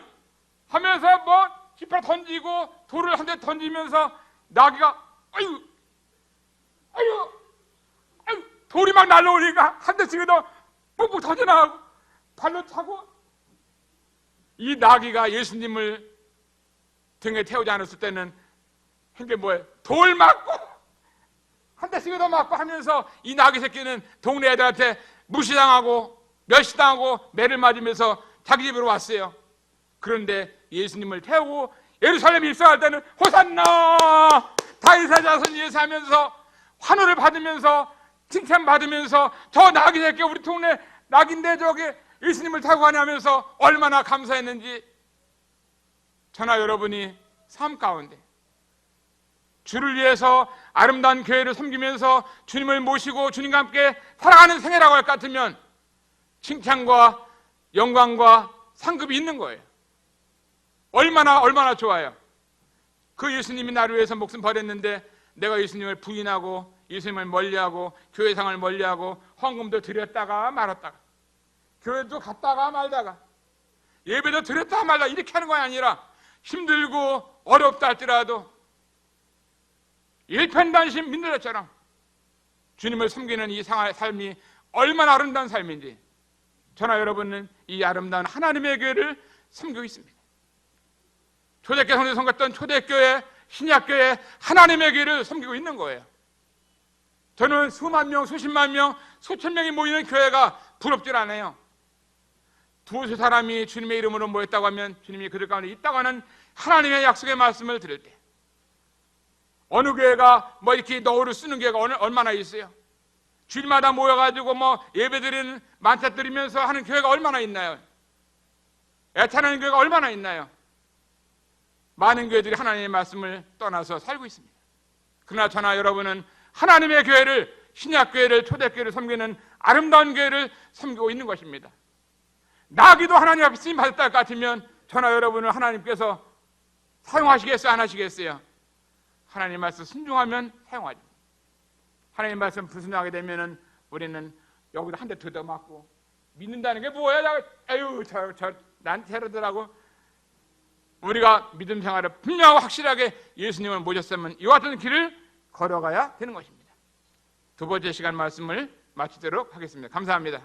하면서 뭐 깃발 던지고 돌을 한 대 던지면서 나귀가 아유 돌이 막 날라오니까 한 대 치고도 뿡뿡 터져나가고 발로 차고 이 나귀가 예수님을 등에 태우지 않았을 때는 한 게 뭐예요? 돌 맞고 한 대씩도 더 맞고 하면서 이 나귀 새끼는 동네 애들한테 무시당하고 멸시당하고 매를 맞으면서 자기 집으로 왔어요. 그런데 예수님을 태우고 예루살렘 입성할 때는 호산나 다윗의 자손 예수 하면서 환호를 받으면서 칭찬받으면서 저 나귀 새끼 우리 동네 낙인데 저기 예수님을 타고 가냐면서 얼마나 감사했는지 저나 여러분이 삶 가운데 주를 위해서 아름다운 교회를 섬기면서 주님을 모시고 주님과 함께 살아가는 생애라고 할 것 같으면 칭찬과 영광과 상급이 있는 거예요. 얼마나 좋아요. 그 예수님이 나를 위해서 목숨 버렸는데 내가 예수님을 부인하고 예수님을 멀리하고 교회상을 멀리하고 헌금도 드렸다가 말았다가 교회도 갔다가 말다가 예배도 드렸다가 말다가 이렇게 하는 거 아니라 힘들고 어렵다 할지라도 일편단심 민들레처럼 주님을 섬기는 이 삶이 얼마나 아름다운 삶인지 저나 여러분은 이 아름다운 하나님의 교회를 섬기고 있습니다. 초대교회 성도들이 섬겼던 초대교회, 신약교회, 하나님의 교회를 섬기고 있는 거예요. 저는 수만 명, 수십만 명, 수천 명이 모이는 교회가 부럽질 않아요. 두세 사람이 주님의 이름으로 모였다고 하면 주님이 그들 가운데 있다고 하는 하나님의 약속의 말씀을 들을 때 어느 교회가 뭐 이렇게 너울을 쓰는 교회가 얼마나 있어요? 주일마다 모여가지고 뭐 예배드리는 만찬 드리면서 하는 교회가 얼마나 있나요? 애타는 교회가 얼마나 있나요? 많은 교회들이 하나님의 말씀을 떠나서 살고 있습니다. 그러나 저나 여러분은 하나님의 교회를, 신약교회를, 초대교회를 섬기는 아름다운 교회를 섬기고 있는 것입니다. 나기도 하나님 앞에 쓰임 받았다 같으면 저나 여러분을 하나님께서 사용하시겠어요? 안 하시겠어요? 하나님 말씀 순종하면 사용하죠. 하나님 말씀 불순종하게 되면은 우리는 여기다 한 대 더 맞고 믿는다는 게 뭐야? 아유 난 저러더라고. 우리가 믿음 생활을 분명하고 확실하게 예수님을 모셨으면 이와 같은 길을 걸어가야 되는 것입니다. 두 번째 시간 말씀을 마치도록 하겠습니다. 감사합니다.